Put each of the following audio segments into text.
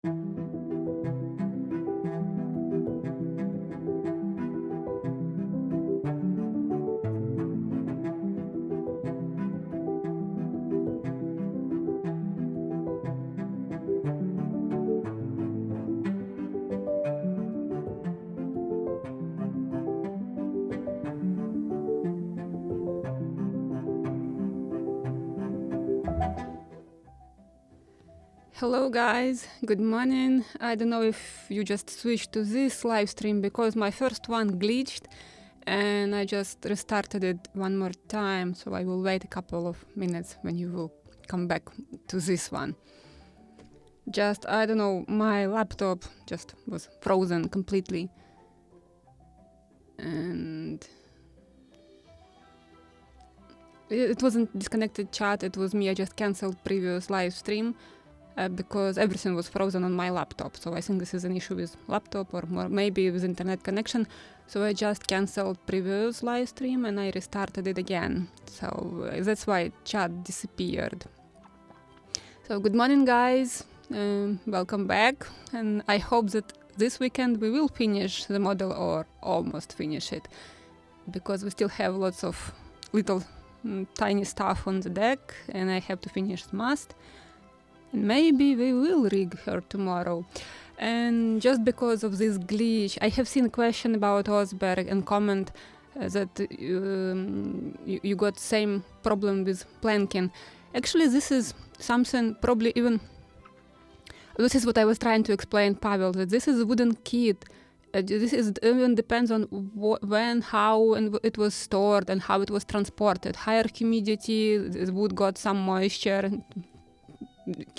Hello guys, good morning. I don't know if you just switched to this live stream because my first one glitched and I just restarted it one more time, so I will wait a couple of minutes when you will come back to this one. Just, I don't know, my laptop just was frozen completely. And it wasn't disconnected chat, it was me. I just cancelled previous live stream. Because everything was frozen on my laptop. So I think this is an issue with laptop or more maybe with internet connection. So I just cancelled previous live stream and I restarted it again. So that's why chat disappeared. So good morning guys, welcome back. And I hope that this weekend we will finish the model or almost finish it. Because we still have lots of little tiny stuff on the deck and I have to finish the MAST. Maybe we will rig her tomorrow. And just because of this glitch, I have seen a question about Osberg and comment that you got same problem with planking. Actually, this is something probably even... This is what I was trying to explain, Pavel, that this is a wooden kit. This is even depends on when, how, and it was stored and how it was transported. Higher humidity, the wood got some moisture.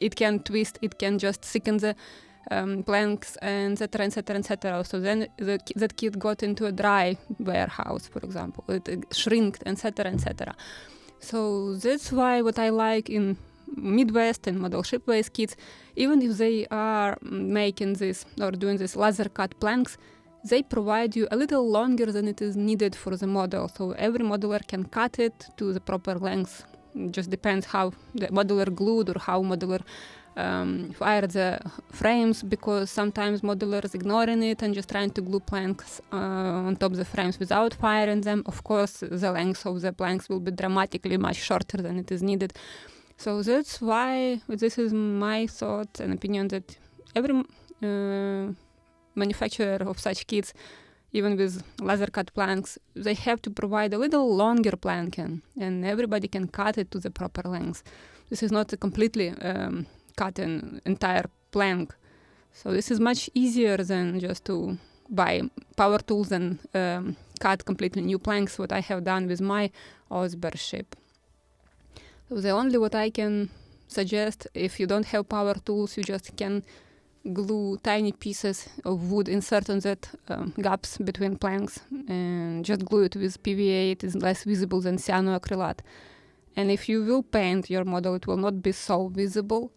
It can twist, it can just thicken the planks, etc., etc., etc. So then that kit got into a dry warehouse, for example. It shrinked, etc., etc. So that's why what I like in Midwest and model shipways kits, even if they are making this or doing this laser cut planks, they provide you a little longer than it is needed for the model. So every modeler can cut it to the proper length. It just depends how the modeler glued or how modeler fired the frames, because sometimes modelers ignoring it and just trying to glue planks on top of the frames without firing them. Of course, the length of the planks will be dramatically much shorter than it is needed. So that's why this is my thought and opinion that every manufacturer of such kits, even with laser cut planks, they have to provide a little longer planking and everybody can cut it to the proper length. This is not a completely cut an entire plank. So this is much easier than just to buy power tools and cut completely new planks, what I have done with my Osberg ship. So the only what I can suggest, if you don't have power tools, you just can glue tiny pieces of wood, insert on that gaps between planks and just glue it with PVA. It is less visible than cyanoacrylate. And if you will paint your model, it will not be so visible.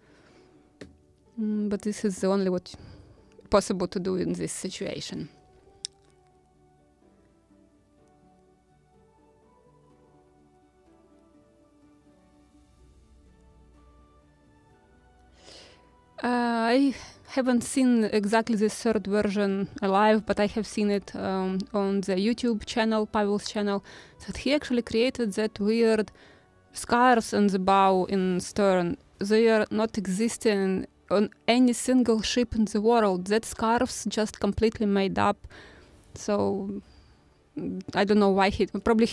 But this is the only what possible to do in this situation. I haven't seen exactly the third version alive, but I have seen it on the YouTube channel, Pavel's channel, that he actually created that weird scars on the bow in stern. They are not existing on any single ship in the world. That scarves just completely made up. So I don't know why he probably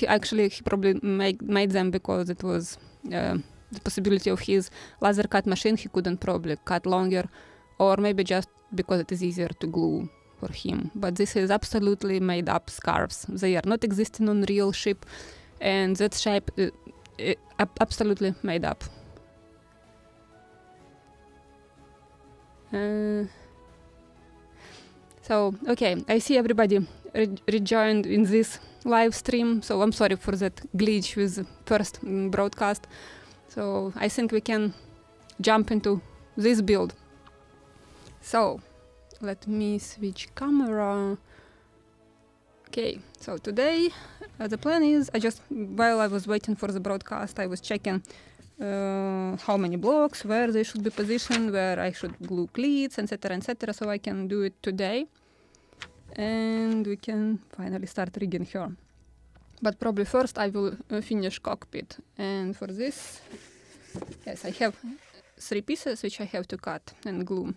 made them because it was the possibility of his laser cut machine. He couldn't probably cut longer, or maybe just because it is easier to glue for him. But this is absolutely made up scarves. They are not existing on real ship, and that shape is absolutely made up. So, okay, I see everybody rejoined in this live stream, so I'm sorry for that glitch with the first broadcast. So I think we can jump into this build. So let me switch camera. Okay, so today the plan is, while I was waiting for the broadcast, I was checking how many blocks, where they should be positioned, where I should glue cleats, etc., etc. So I can do it today. And we can finally start rigging her. But probably first I will finish cockpit. And for this, yes, I have 3 pieces which I have to cut and glue.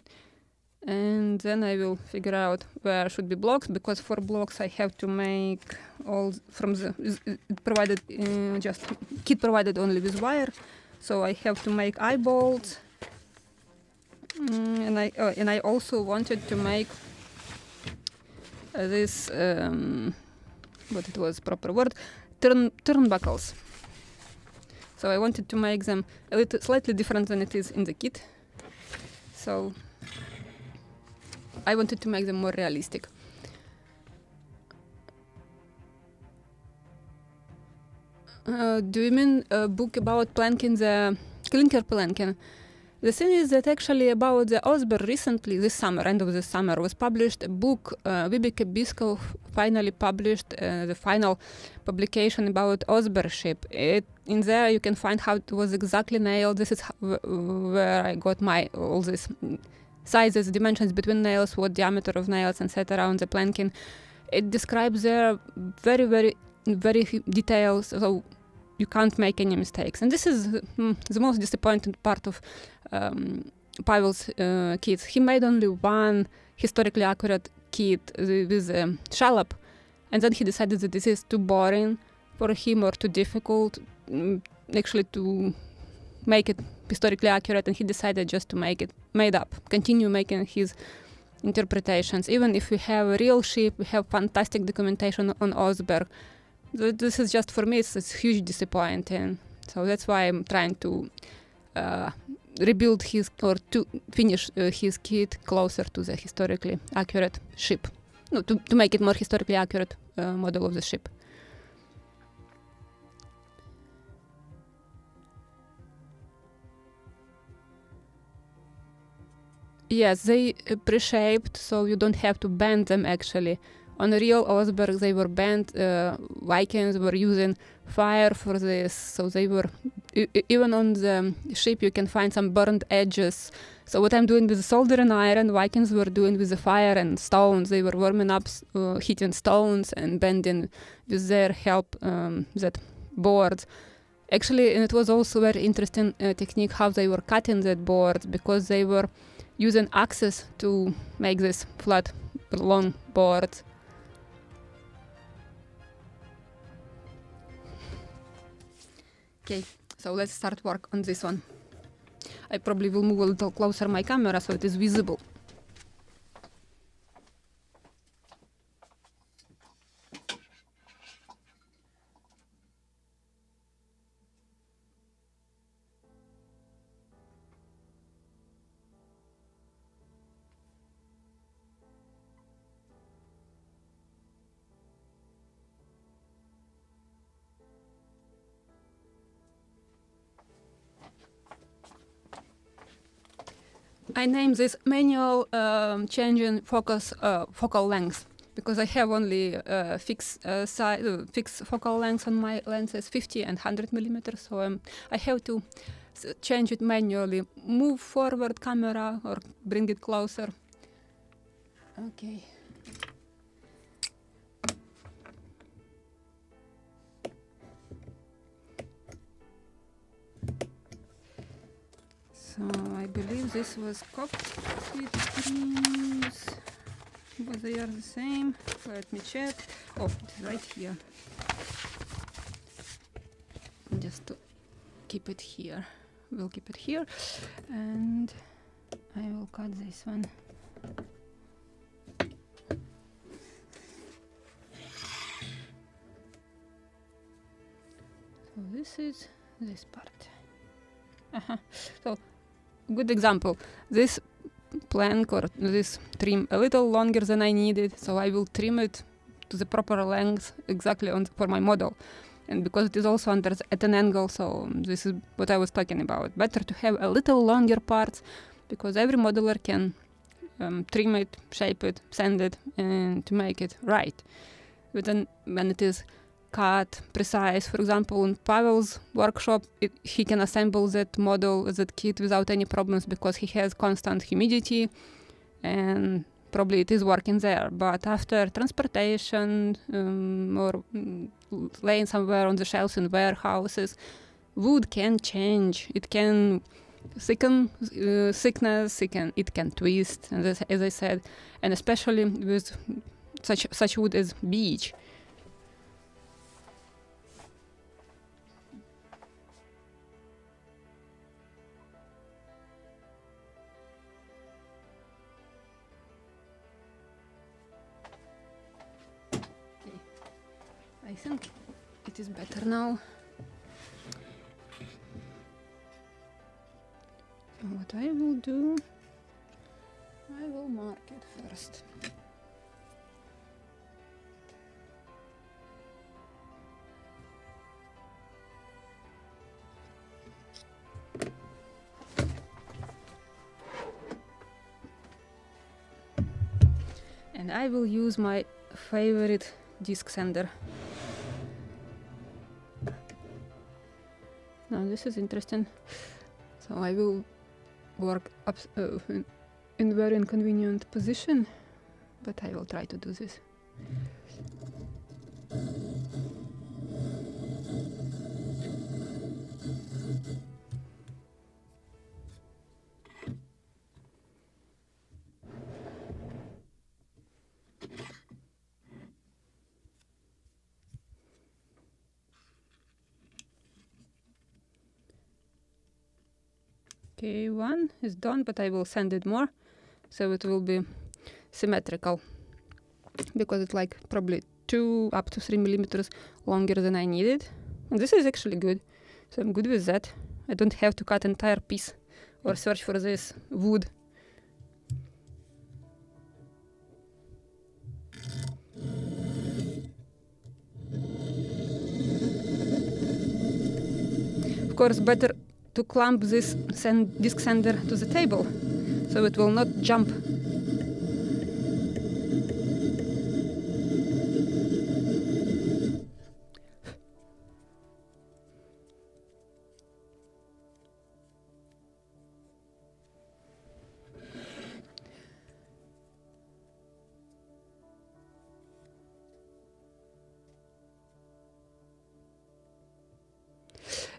And then I will figure out where should be blocks, because for blocks I have to make all from the provided just kit provided only with wire. So I have to make eye bolts. And I also wanted to make this what it was proper word, turnbuckles. So I wanted to make them a little slightly different than it is in the kit. So I wanted to make them more realistic. Do you mean a book about planking, the clinker planking? The thing is that actually about the Osber recently, this summer, end of the summer, was published a book. Vibeke Biskov finally published the final publication about Osber ship. In there you can find how it was exactly nailed. This is where I got my all these sizes, dimensions between nails, what diameter of nails, etc. on the planking. It describes there very, very, very details, so you can't make any mistakes. And this is the most disappointing part of Pavel's kits. He made only one historically accurate kit with a shallop, and then he decided that this is too boring for him or too difficult actually to make it historically accurate, and he decided just to make it made up, continue making his interpretations. Even if we have a real ship, we have fantastic documentation on Osberg. This is just, for me, it's huge disappointing. So that's why I'm trying to rebuild his, or to finish his kit closer to the historically accurate ship. No, to make it more historically accurate model of the ship. Yes, they pre-shaped, so you don't have to bend them actually. On a real Osberg, they were bent. Vikings were using fire for this, so they were even on the ship you can find some burned edges. So what I'm doing with the soldering iron, Vikings were doing with the fire and stones. They were warming up, heating stones and bending with their help that boards. Actually, and it was also very interesting technique how they were cutting that board, because they were using axes to make this flat, long board. Okay, so let's start work on this one. I probably will move a little closer my camera so it is visible. I name this manual changing focal length, because I have only fixed focal length on my lenses, 50 and 100 millimeters. So I have to change it manually, move forward camera or bring it closer. Okay. So I believe this was cockpit trims, but they are the same. Let me check. Oh, it's right here. Just to keep it here. We'll keep it here, and I will cut this one. So this is this part. So, good example. This plank or this trim a little longer than I needed, so I will trim it to the proper length exactly for my model. And because it is also at an angle, so this is what I was talking about. Better to have a little longer parts, because every modeler can trim it, shape it, sand it, and to make it right. But then when it is clear-cut, precise. For example, in Pavel's workshop, he can assemble that model, that kit without any problems because he has constant humidity and probably it is working there. But after transportation or laying somewhere on the shelves in warehouses, wood can change. It can thickness, it can twist, and as I said, and especially with such wood as beech. Okay. I think it is better now. What I will do, I will mark it first. And I will use my favorite disc sander. Now this is interesting. So I will work up in very inconvenient position, but I will try to do this. Okay, one is done, but I will sand it more, so it will be symmetrical, because it's like probably 2 up to 3 millimeters longer than I needed. And this is actually good, so I'm good with that. I don't have to cut entire piece or search for this wood. Of course, better to clamp this disc sander to the table, so it will not jump.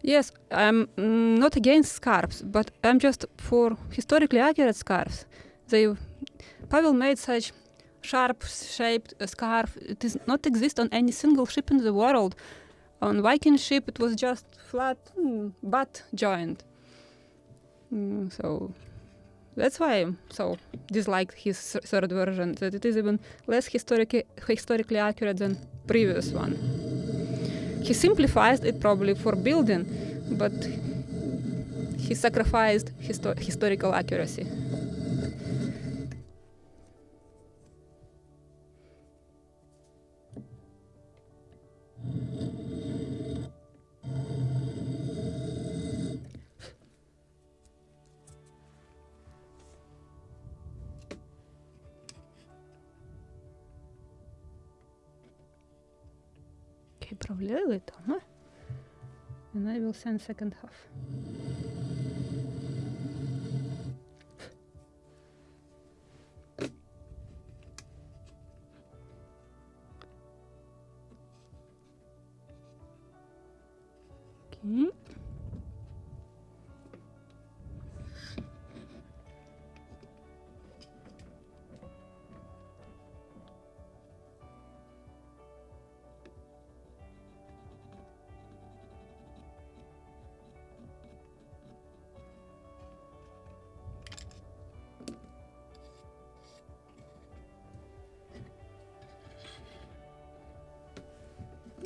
Yes, I'm not against scarves, but I'm just for historically accurate scarves. Pavel made such sharp-shaped scarf. It does not exist on any single ship in the world. On Viking ship, it was just flat butt joint. So that's why I so disliked his third version, that it is even less historically accurate than previous one. He simplified it probably for building, but he sacrificed historical accuracy. Okay, probably a little, huh? And I will send second half. Okay.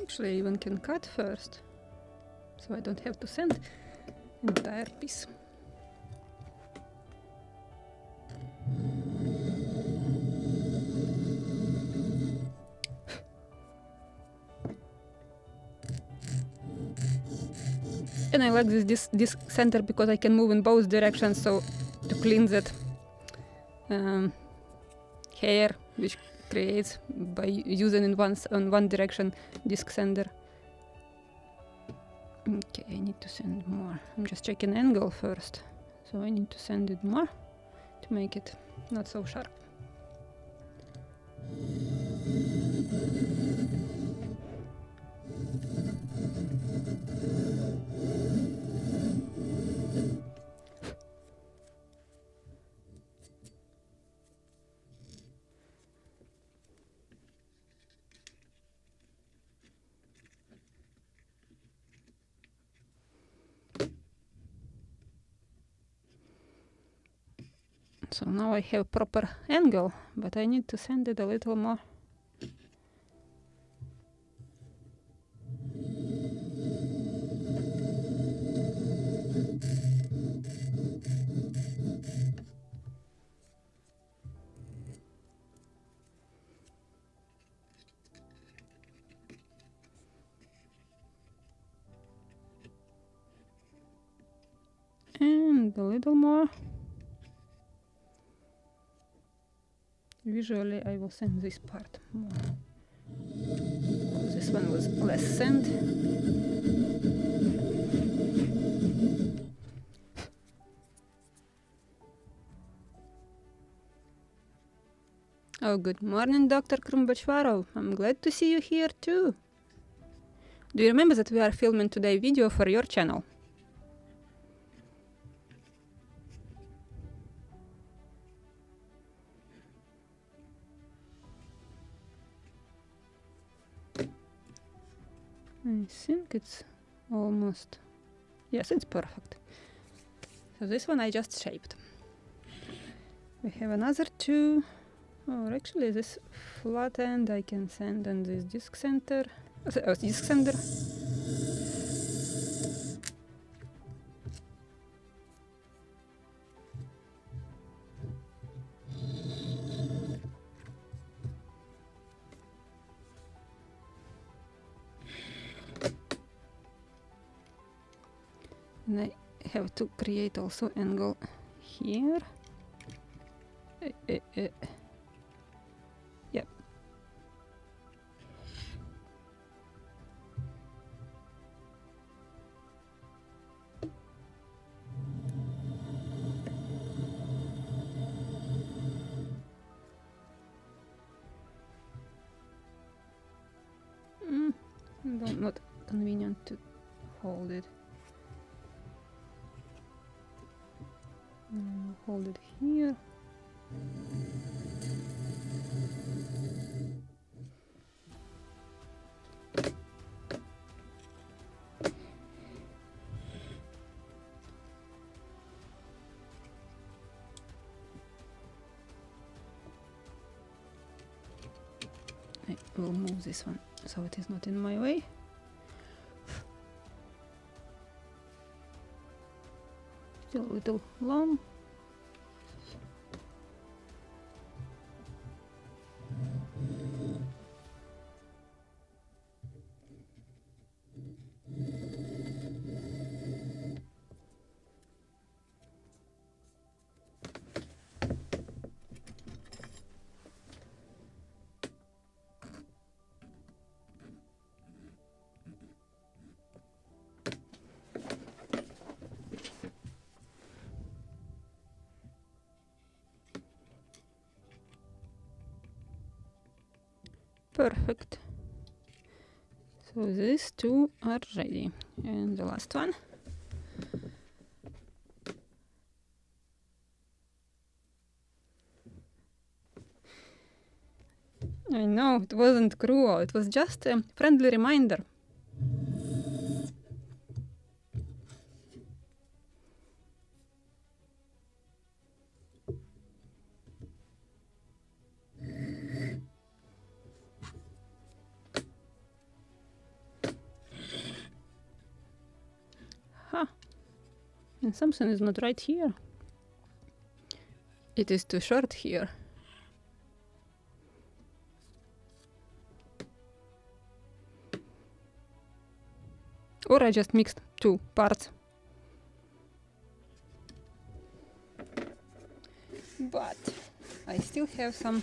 Actually, I even can cut first, so I don't have to sand entire piece. And I like this center because I can move in both directions, so to clean that hair which creates by using in one direction disc sander. Okay, I need to send more. I'm just checking angle first. So I need to send it more to make it not so sharp. So now I have proper angle, but I need to send it a little more. And a little more. Visually, I will send this part more. This one was less sand. Oh, good morning, Dr. Batchvarov. I'm glad to see you here too. Do you remember that we are filming today video for your channel? I think it's almost... Yes, it's perfect. So this one I just shaped. We have another two. Or actually this flat end I can send on this disk center. Disk sender. And I have to create also angle here. Yep. Not convenient to hold it. Hold it here. I will move this one so it is not in my way. Still a little long. Perfect. So these two are ready. And the last one. I know, it wasn't cruel, it was just a friendly reminder. And something is not right here. It is too short here. Or I just mixed two parts. But I still have some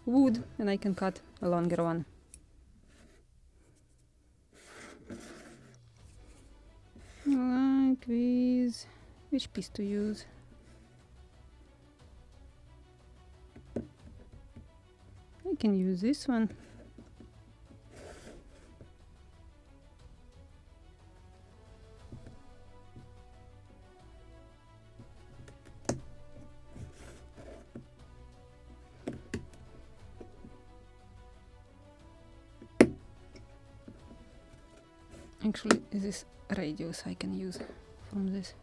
wood and I can cut a longer one. Which piece to use? I can use this one. Actually, this radius I can use from this.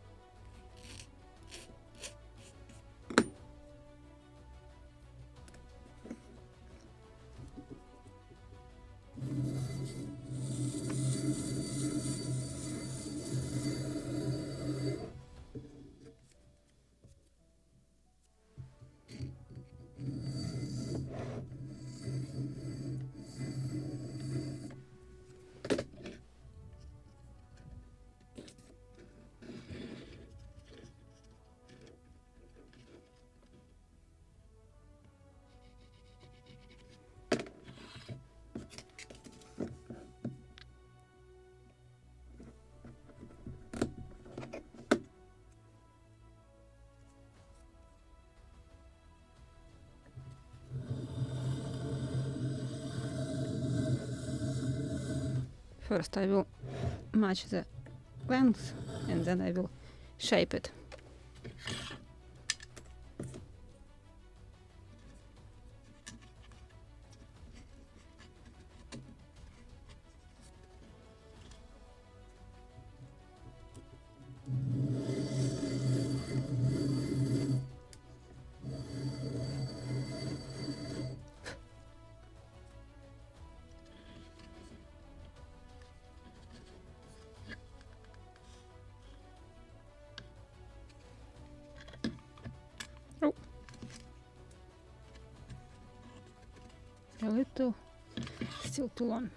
First I will match the length and then I will shape it. Oh, a little, still too long.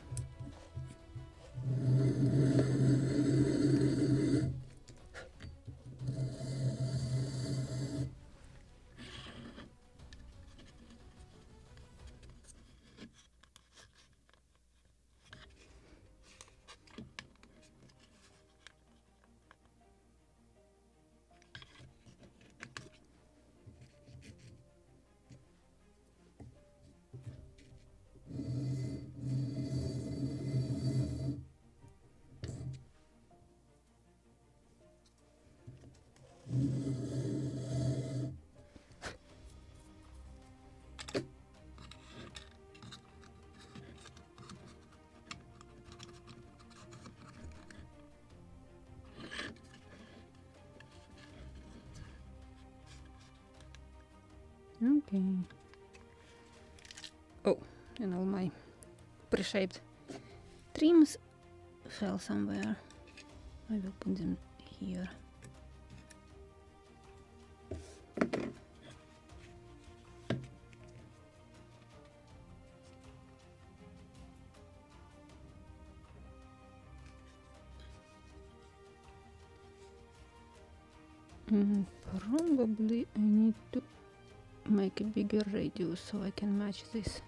Okay. Oh, and all my pre-shaped trims fell somewhere. I will put them here. Probably I need to make a bigger radius so I can match this.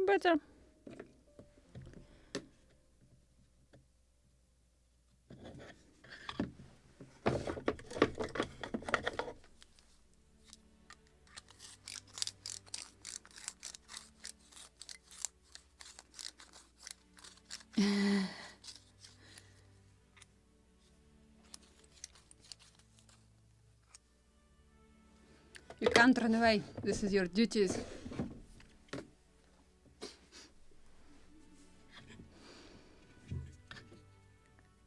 Better. You can't run away. This is your duties.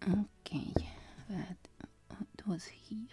Okay, that it was here.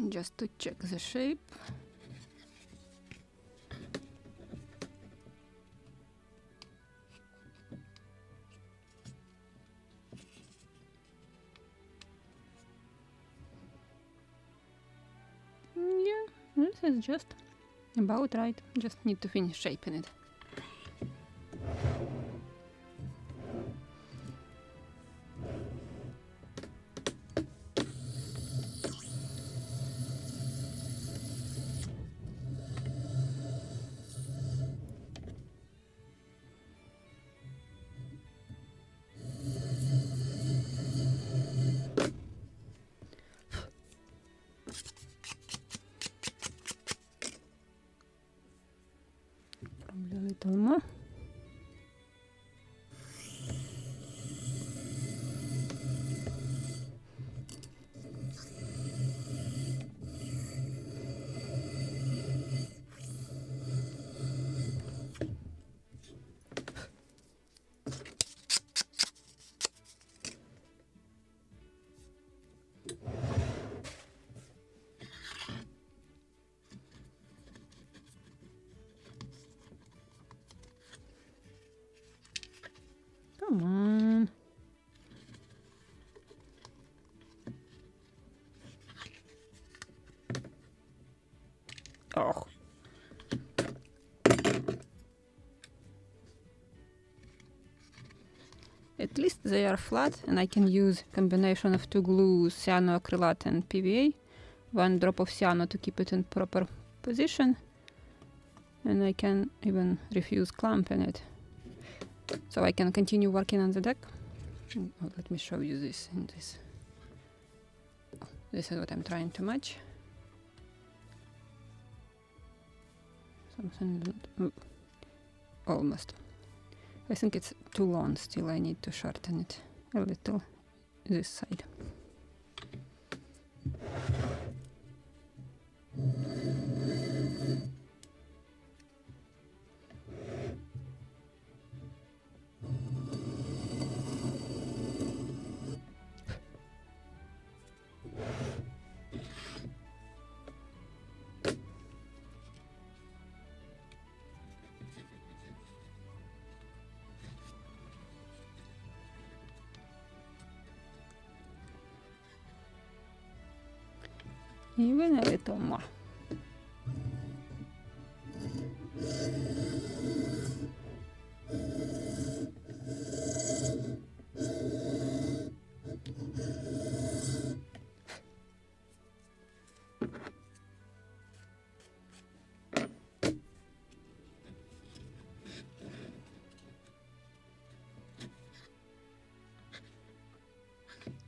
Just to check the shape. Yeah, this is just about right. Just need to finish shaping it. Probably a little more. Come on. Oh. At least they are flat, and I can use combination of two glues, cyanoacrylate and PVA. One drop of cyano to keep it in proper position. And I can even refuse clamping it. So I can continue working on the deck. Oh, let me show you this in this. Oh, this is what I'm trying to match. Something almost. I think it's too long still. I need to shorten it a little this side. Even a little more.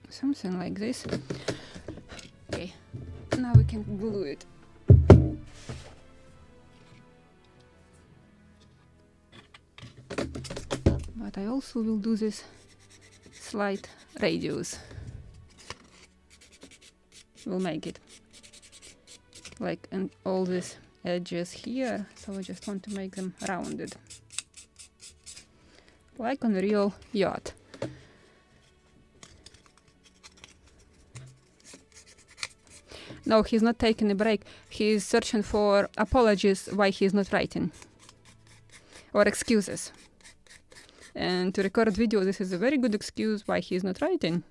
Something like this. Okay, now we can glue it. But I also will do this slight radius. We'll make it like and all these edges here, so I just want to make them rounded, like on a real yacht. No, he's not taking a break. He's searching for apologies why he's not writing, or excuses. And to record video, this is a very good excuse why he's not writing.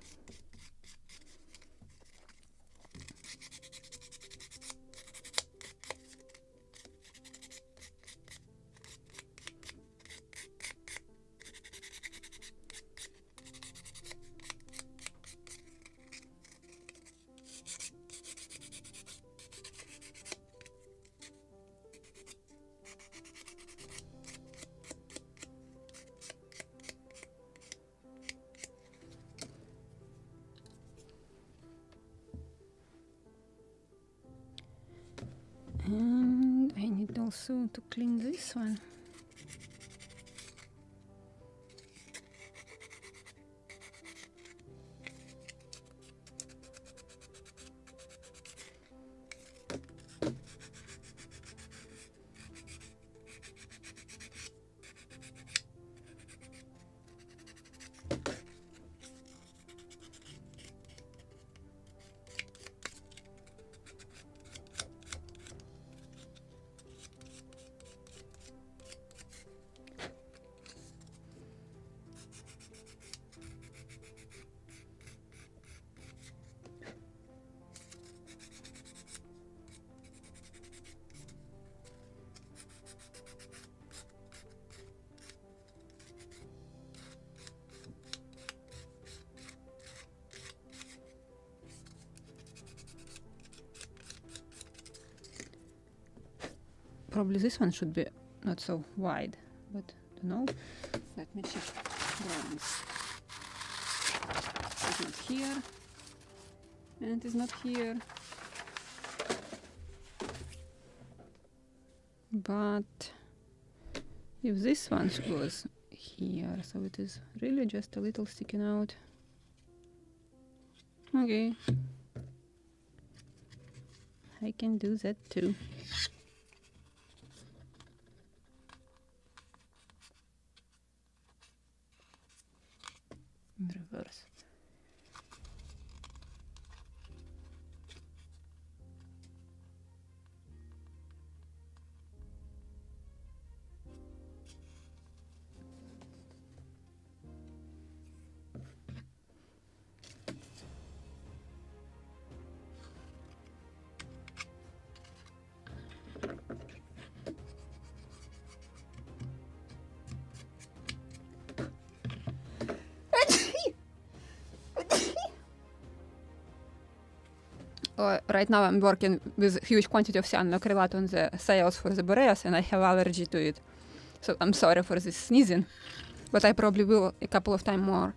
And I need also to clean this one. Probably this one should be not so wide, but don't know. Let me check drawings. It's not here, and it's not here. But if this one goes here, so it is really just a little sticking out. Okay, I can do that too. In reverse. Right now I'm working with huge quantity of cyanoacrylate on the sails for the Boreas, and I have allergy to it. So I'm sorry for this sneezing, but I probably will a couple of times more.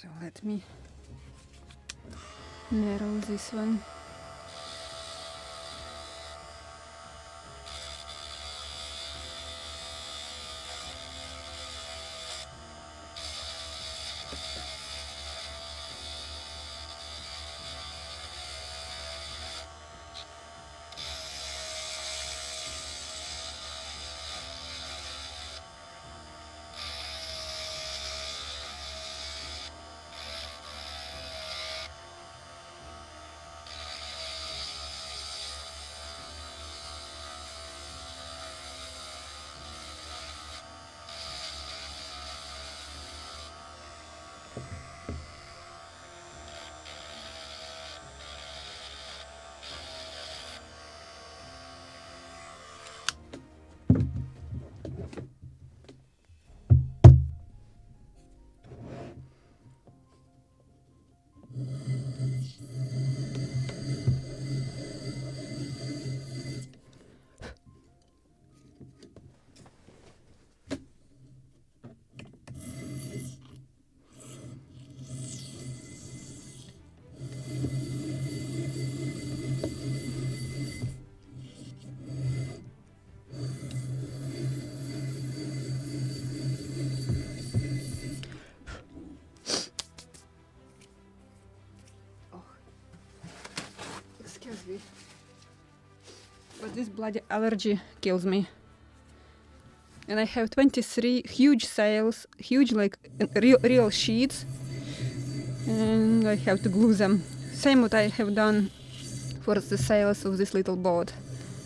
So let me narrow this one. But this bloody allergy kills me. And I have 23 huge sails, huge like real sheets, and I have to glue them. Same what I have done for the sails of this little boat.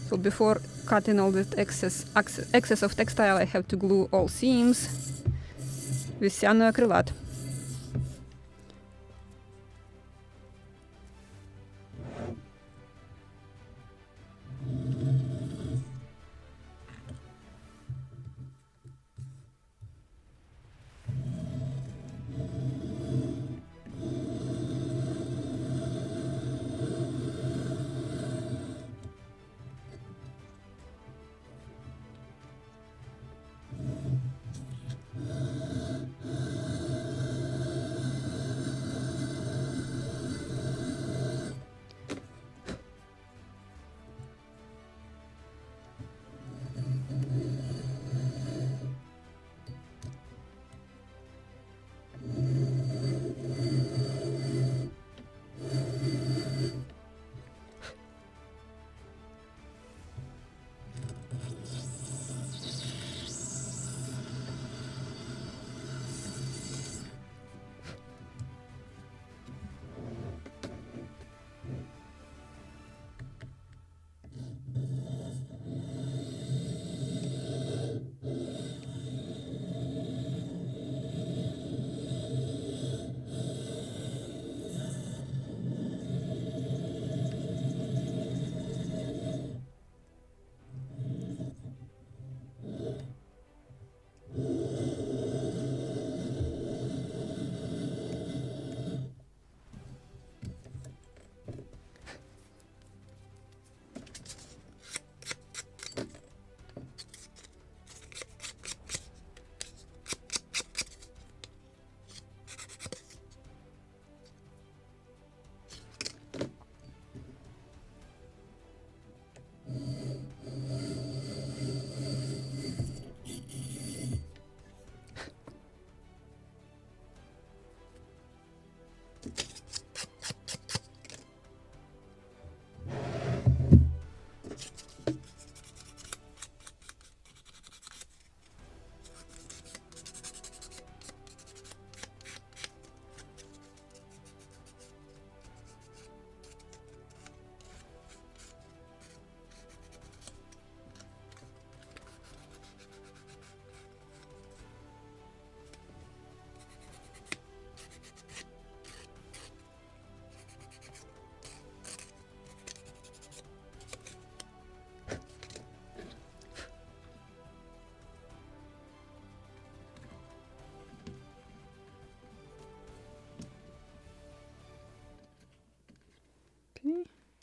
So before cutting all the excess of textile, I have to glue all seams with cyanoacrylate.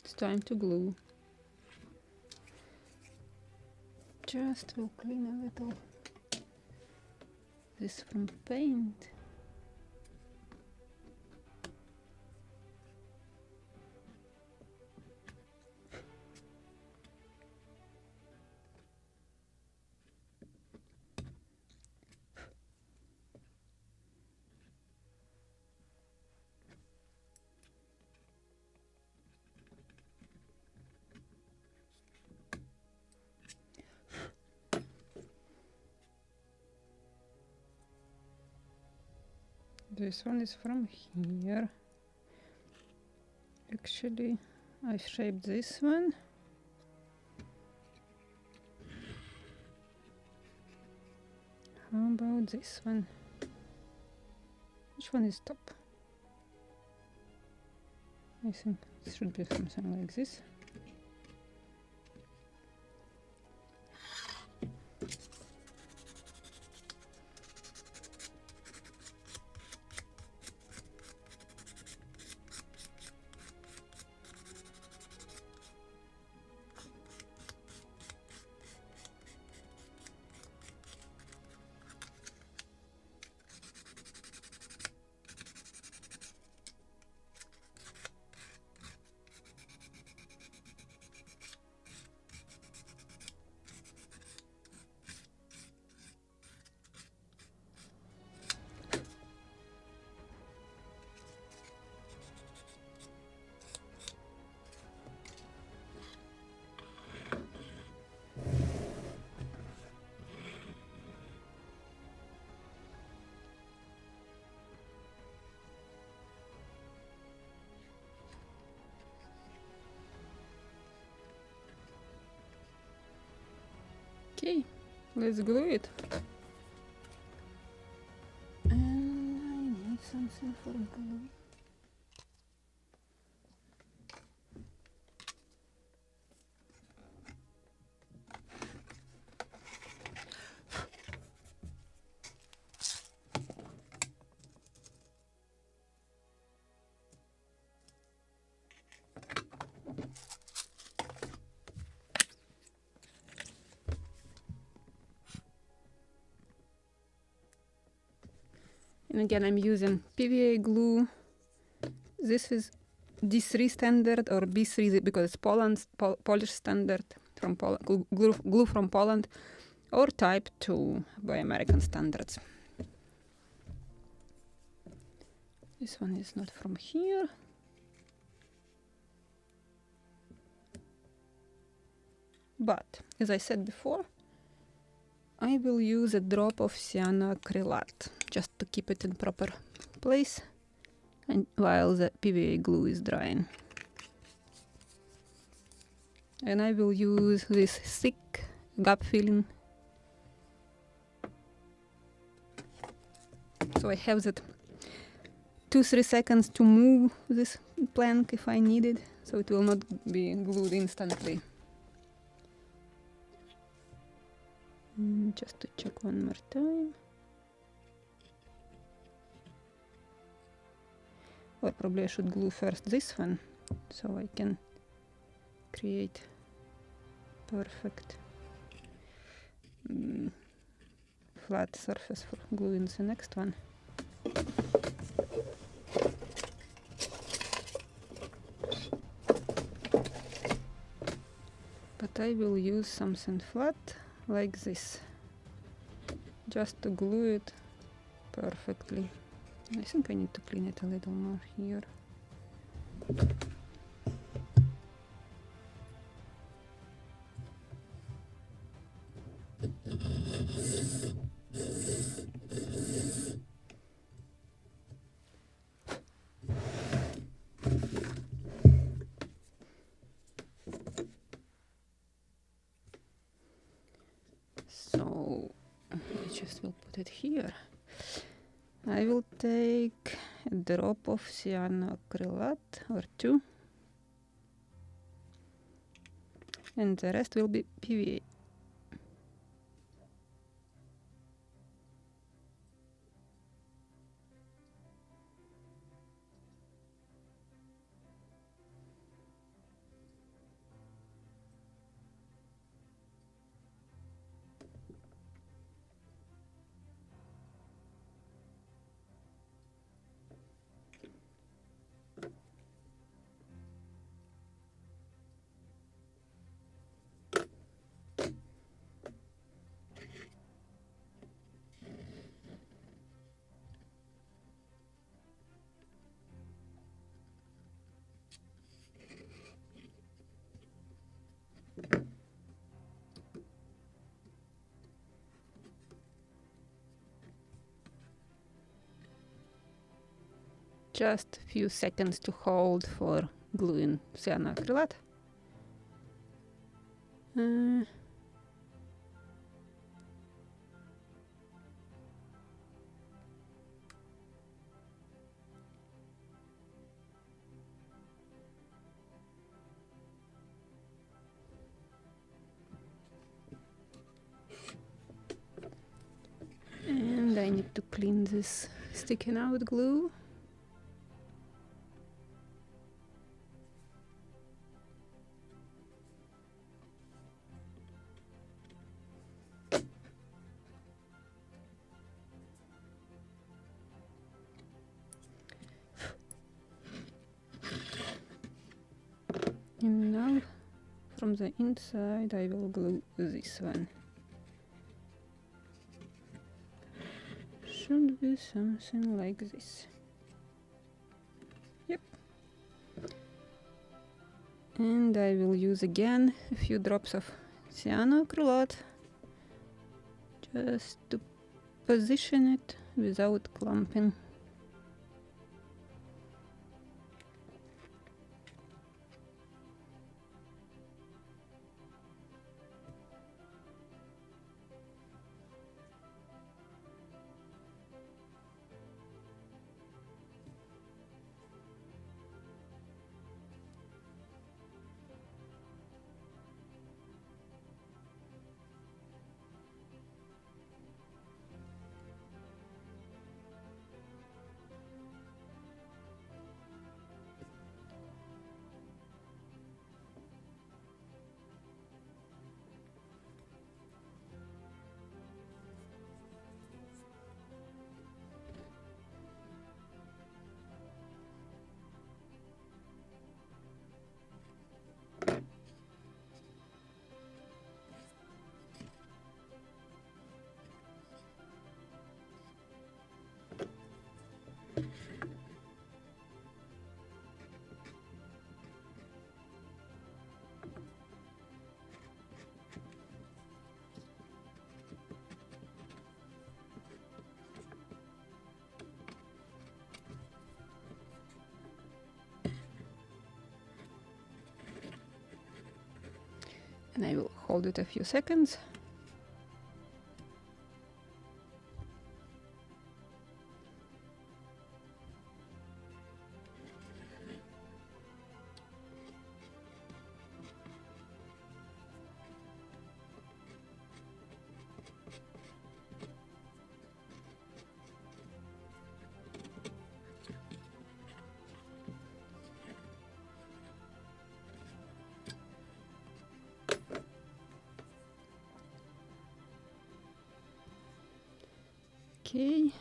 It's time to glue. Just will clean a little this from paint. This one is from here. Actually, I shaped this one. How about this one? Which one is top? I think it should be something like this. Okay, let's glue it. And I need something for glue. And again, I'm using PVA glue. This is D3 standard or B3 because it's Polish standard from glue from Poland, or type 2 by American standards. This one is not from here. But, as I said before, I will use a drop of cyanoacrylate just to keep it in proper place and while the PVA glue is drying. And I will use this thick gap filling. So I have that 2-3 seconds to move this plank if I need it, so it will not be glued instantly. Just to check one more time. Or probably I should glue first this one, so I can create perfect flat surface for gluing the next one. But I will use something flat like this, just to glue it perfectly. I think I need to clean it a little more here. So I just will put it here. I will take a drop of cyanoacrylate or 2, and the rest will be PVA. Just a few seconds to hold for gluing cyanoacrylate. And I need to clean this sticking out glue. And now from the inside I will glue this one. Should be something like this. Yep. And I will use again a few drops of cyanoacrylate just to position it without clumping. and I will hold it a few seconds. Okay.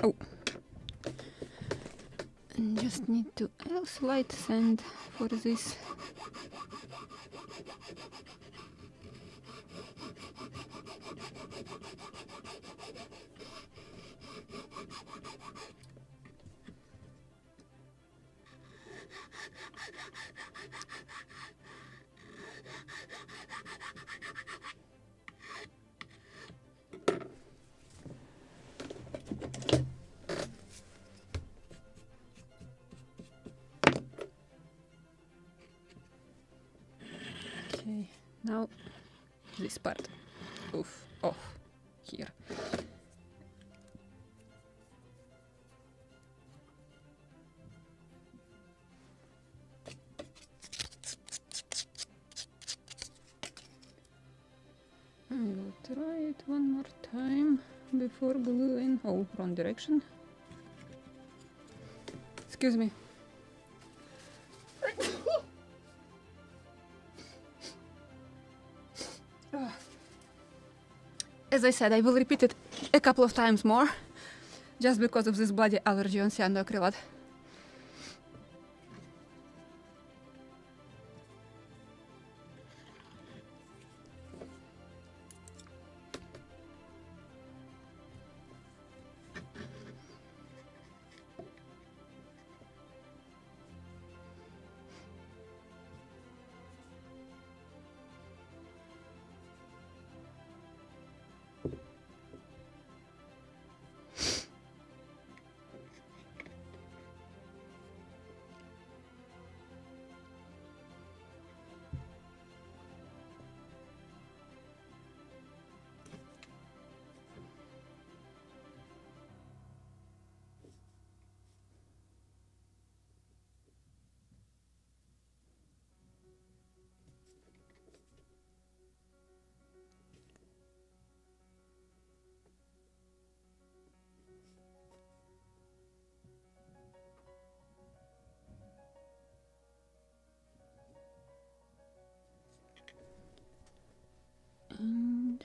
Oh. And just need to slight sand for this. Okay, now this part. Oof, off here. I will try it one more time before gluing. Oh, wrong direction. Excuse me. As I said, I will repeat it a couple of times more, just because of this bloody allergy on cyanoacrylate. And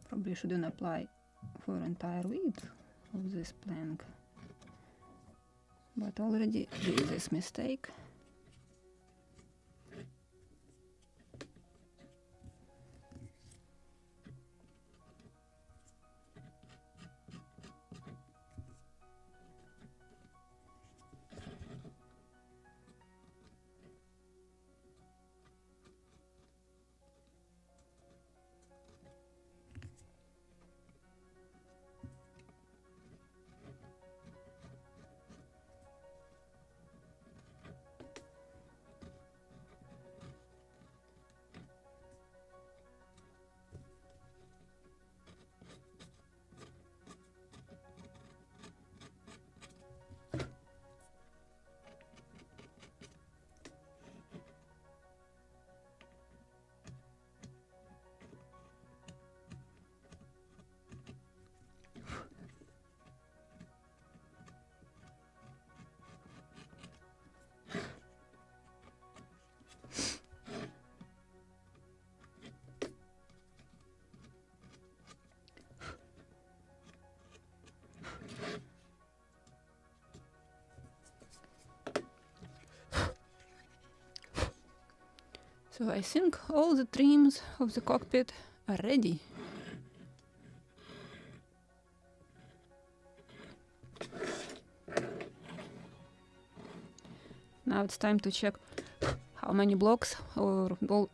probably shouldn't apply for entire width of this plank, but already did this mistake. So I think all the trims of the cockpit are ready. Now it's time to check how many blocks or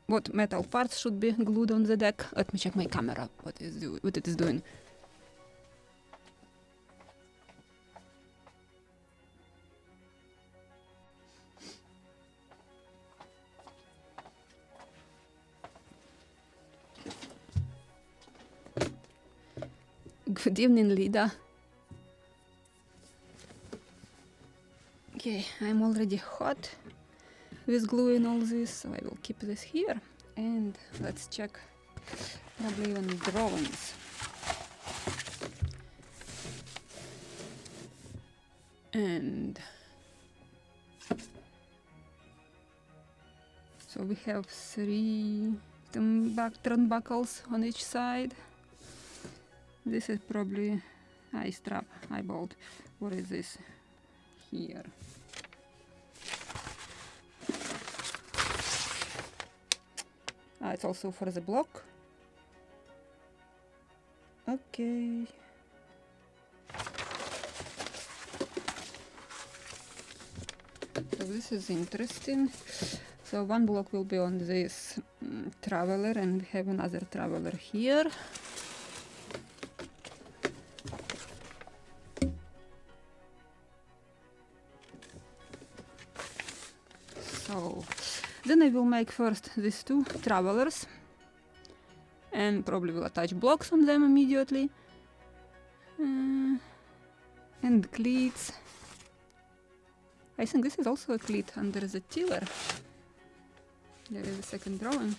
what metal parts should be glued on the deck. Let me check my camera, what it is doing. Good evening, Lida. Okay, I'm already hot with gluing all this, so I will keep this here. And let's check probably even drawings. And so we have 3 turnbuckles on each side. This is probably eye strap, eye bolt. What is this here? It's also for the block. Okay. So this is interesting. So one block will be on this traveler, and we have another traveler here. So then I will make first these 2 travelers and probably will attach blocks on them immediately. And cleats. I think this is also a cleat under the tiller. There is a second drawing.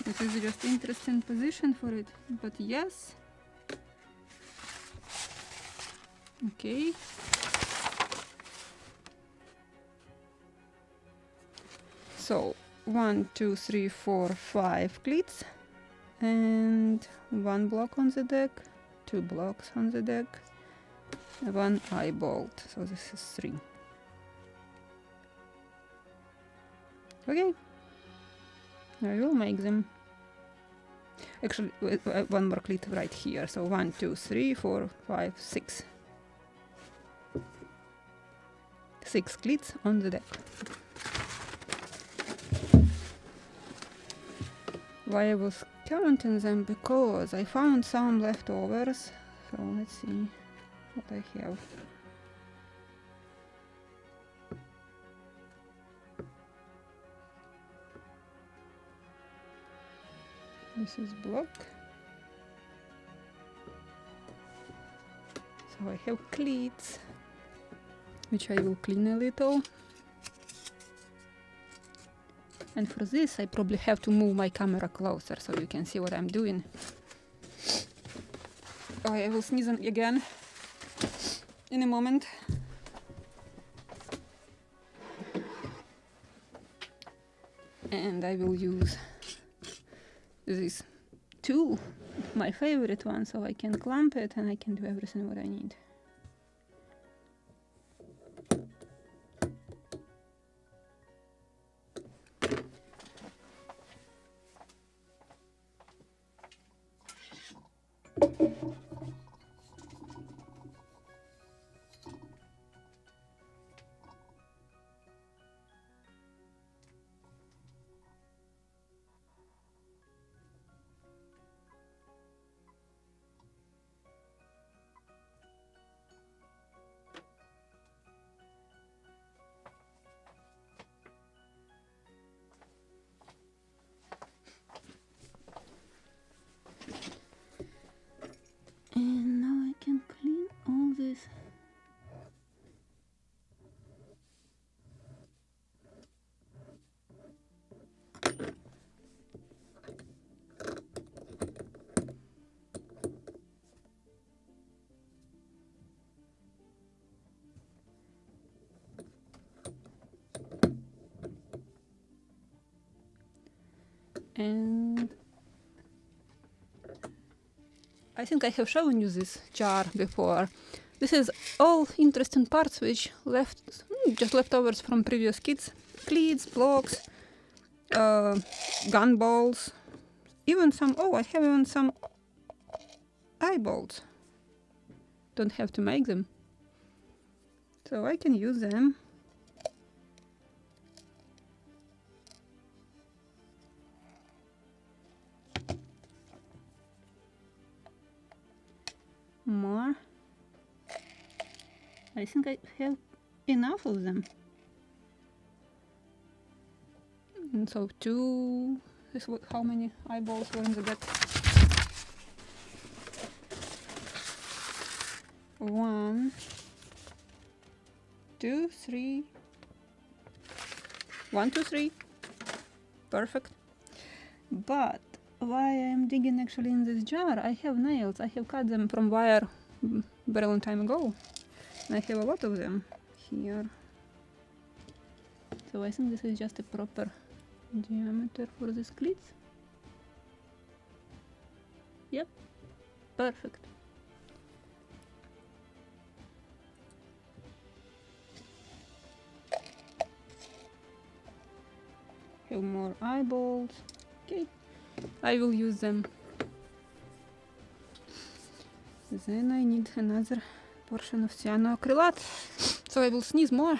This is just interesting position for it, but yes. Okay. So 1, 2, 3, 4, 5 cleats and 1 block on the deck, 2 blocks on the deck, 1 eye bolt. So this is 3. Okay, I will make them. Actually, 1 more cleat right here. So 1, 2, 3, 4, 5, 6. 6 cleats on the deck. Why I was counting them? Because I found some leftovers. So let's see what I have. This is block. So I have cleats, which I will clean a little. And for this I probably have to move my camera closer so you can see what I'm doing. Oh, I will sneeze again in a moment. And I will use this tool, my favorite one, so I can clamp it and I can do everything what I need. And now I can clean all this. And I think I have shown you this jar before. This is all interesting parts which just leftovers from previous kits. Cleats, blocks, gun balls, even some, I have even some eye bolts. Don't have to make them. So I can use them. More. I think I have enough of them. And so 2, this was how many eyeballs were in the deck? 1, 2, 3. 1, 2, 3. Perfect. But why I'm digging actually in this jar, I have nails. I have cut them from wire very long time ago. And I have a lot of them here. So I think this is just a proper diameter for these cleats. Yep, perfect. Have more eyeballs. Okay, I will use them. Then I need another portion of cyanoacrylate, so I will sneeze more.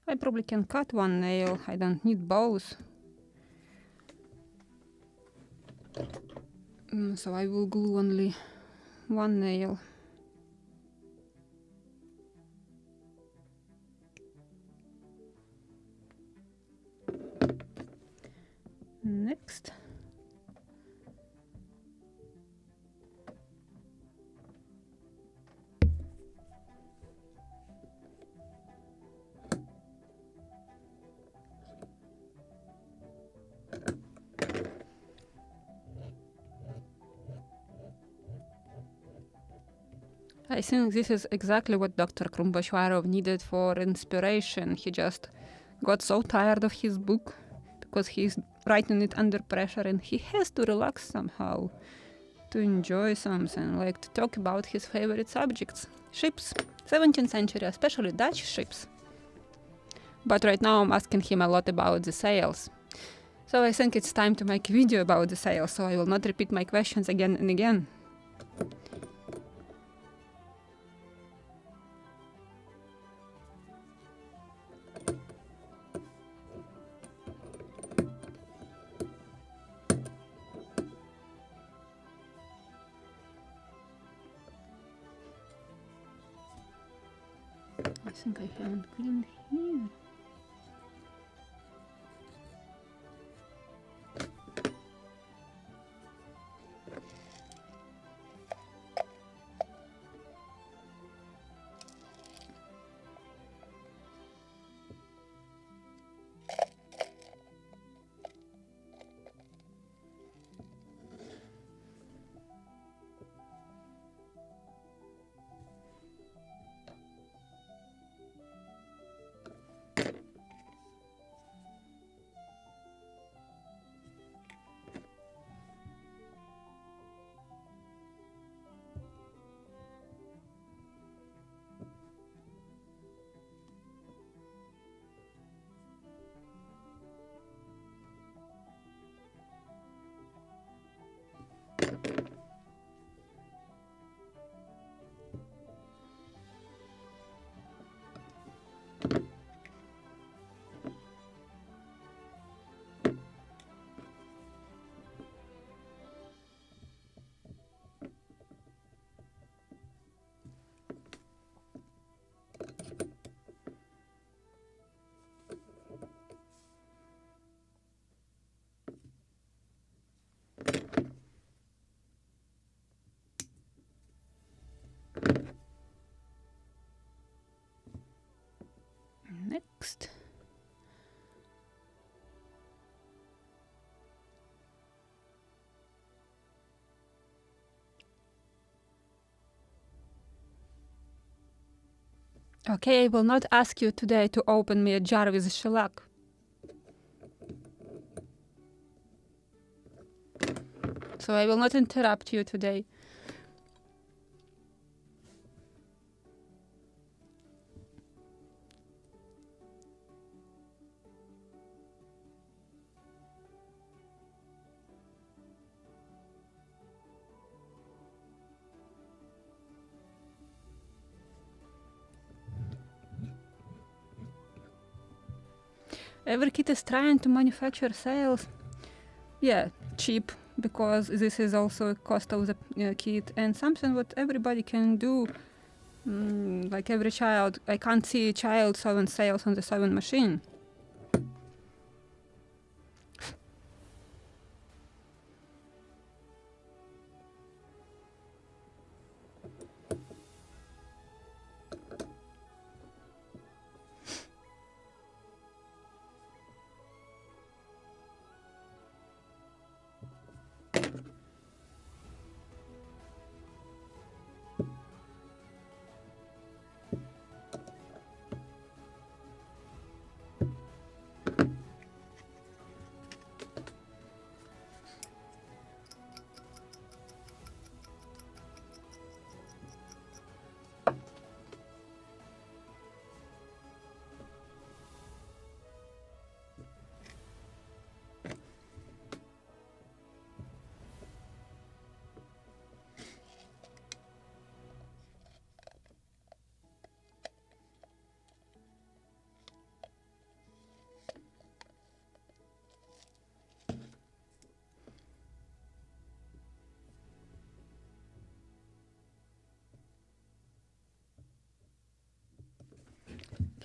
I probably can cut one nail, I don't need both. So I will glue only one nail. Next. I think this is exactly what Dr. Batchvarov needed for inspiration. He just got so tired of his book because he's writing it under pressure and he has to relax somehow, to enjoy something, like to talk about his favorite subjects. Ships, 17th century, especially Dutch ships. But right now I'm asking him a lot about the sails. So I think it's time to make a video about the sails, so I will not repeat my questions again and again. I think I haven't cleaned here. next. Okay, I will not ask you today to open me a jar with shellac. So I will not interrupt you today. Every kit is trying to manufacture sales. Yeah, cheap, because this is also a cost of the kit, and something what everybody can do. Like every child, I can't see a child sewing sales on the sewing machine.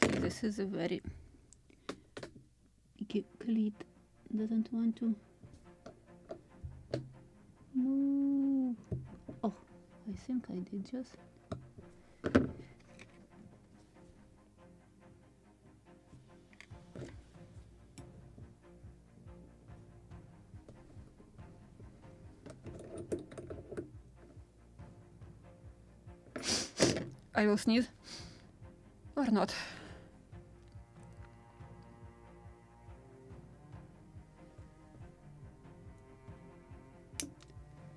Okay, this is a very cleat. Doesn't want to move. Oh, I think I did just. I will sneeze. Or not.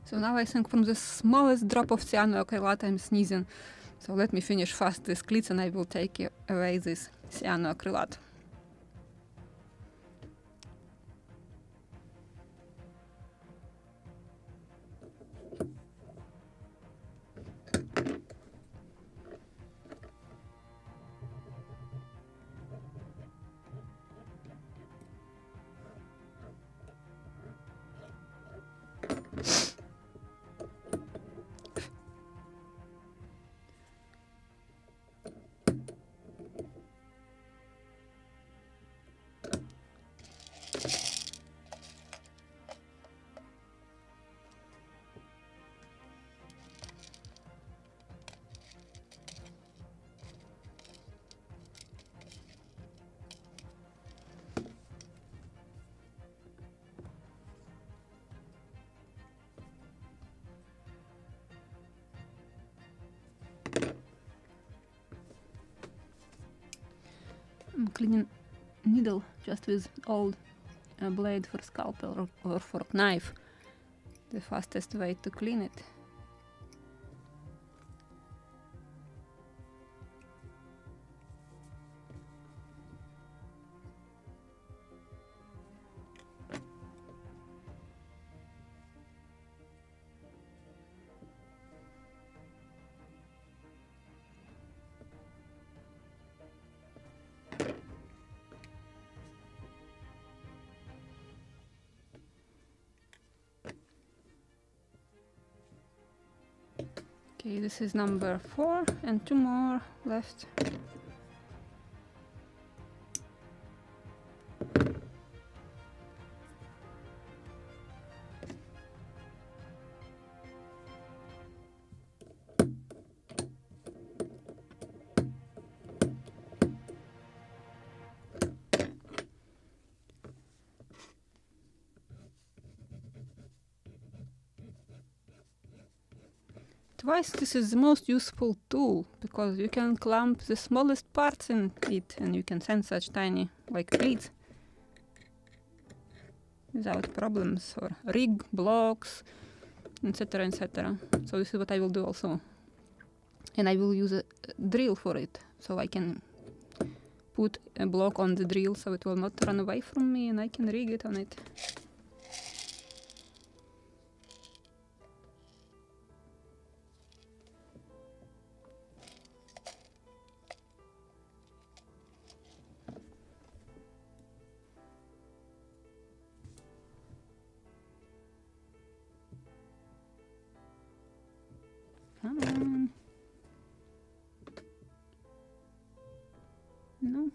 So now I think from the smallest drop of cyanoacrylate I'm sneezing. So let me finish fast this cleats and I will take away this cyanoacrylate. I'm cleaning needle just with old blade for scalpel or for knife. The fastest way to clean it. Okay, this is number 4 and 2 more left. Twice this is the most useful tool because you can clamp the smallest parts in it and you can send such tiny like pleats without problems, or rig blocks, etc, etc. So this is what I will do also, and I will use a drill for it, so I can put a block on the drill so it will not run away from me and I can rig it on it. Come on. No.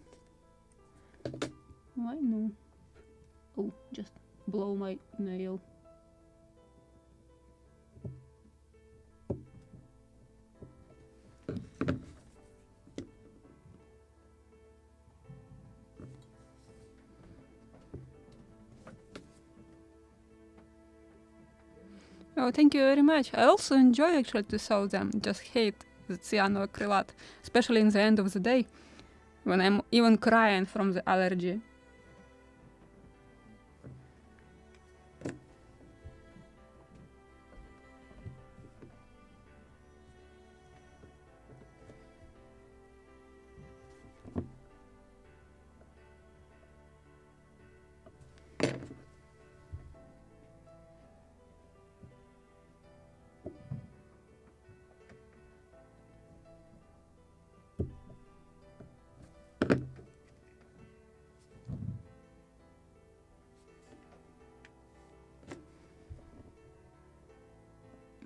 Why no? Oh, just blow my nail. Oh, thank you very much. I also enjoy actually to sew them, just hate the cyanoacrylate, especially in the end of the day, when I'm even crying from the allergy.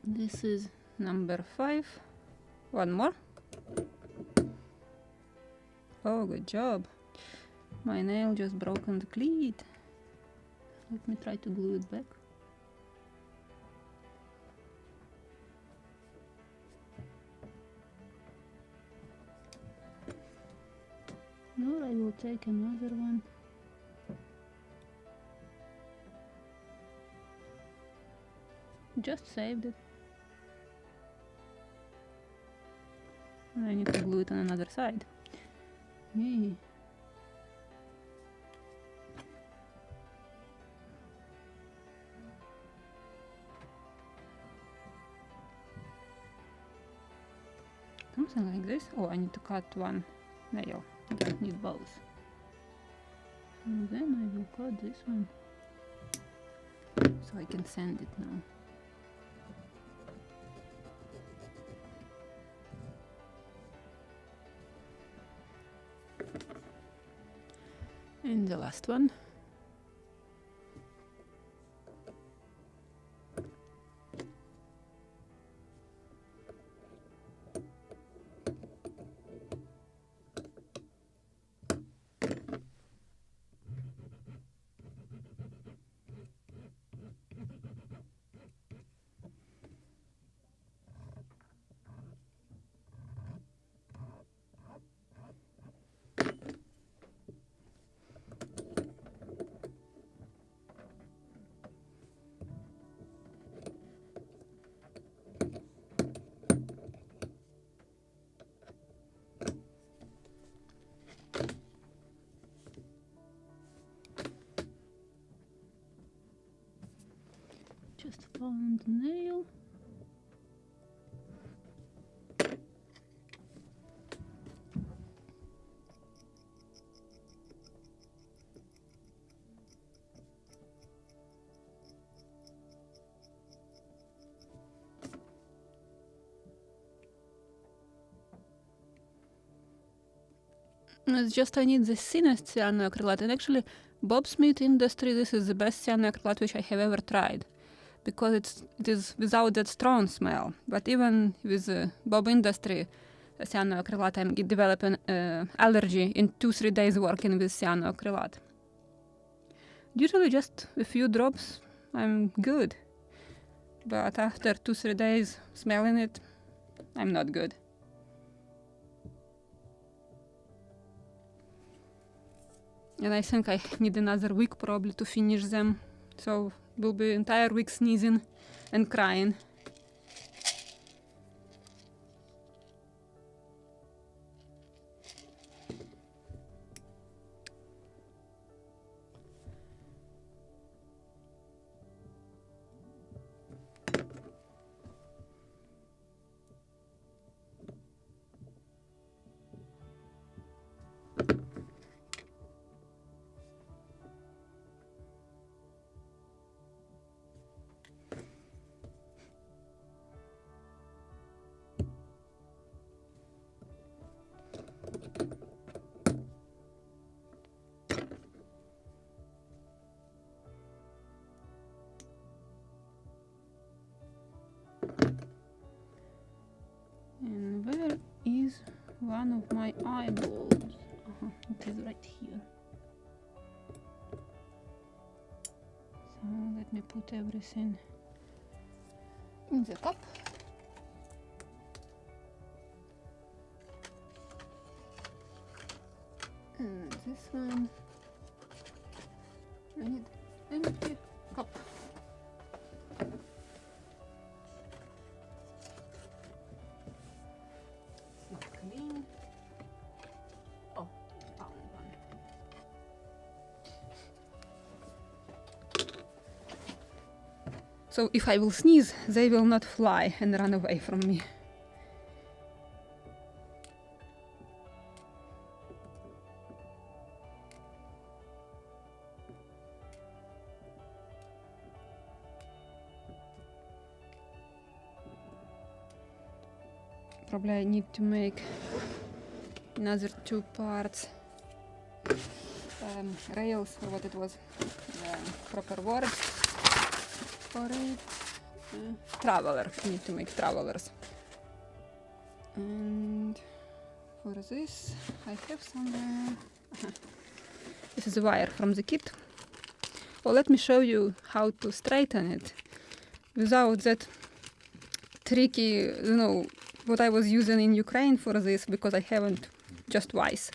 This is number 5. One more. Oh, good job. My nail just broke on the cleat. Let me try to glue it back. Or I will take another one. Just saved it. I need to glue it on another side. Yay. Something like this. Oh, I need to cut one nail. I don't need both. And then I will cut this one, so I can sand it now. And the last one. Just found the nail. It's just I need the thinnest cyanoacrylate, and actually Bob's Meat Industry, this is the best cyanoacrylate which I have ever tried, because it is without that strong smell. But even with Bob Industry cyanoacrylate, I'm developing allergy in 2-3 days working with cyanoacrylate. Usually just a few drops, I'm good. But after 2-3 days smelling it, I'm not good. And I think I need another week probably to finish them. So will be entire week sneezing and crying. one of my eyeballs. It is right here. So let me put everything in the cup. And this one, I need empty cup. It's not clean. Oh, found one. So if I will sneeze, they will not fly and run away from me. Probably I need to make another 2 parts rails, or what it was, proper word for it. Traveler, I need to make travelers. And for this I have somewhere, this is a wire from the kit. Well, let me show you how to straighten it without that tricky, what I was using in Ukraine for this, because I haven't just twice.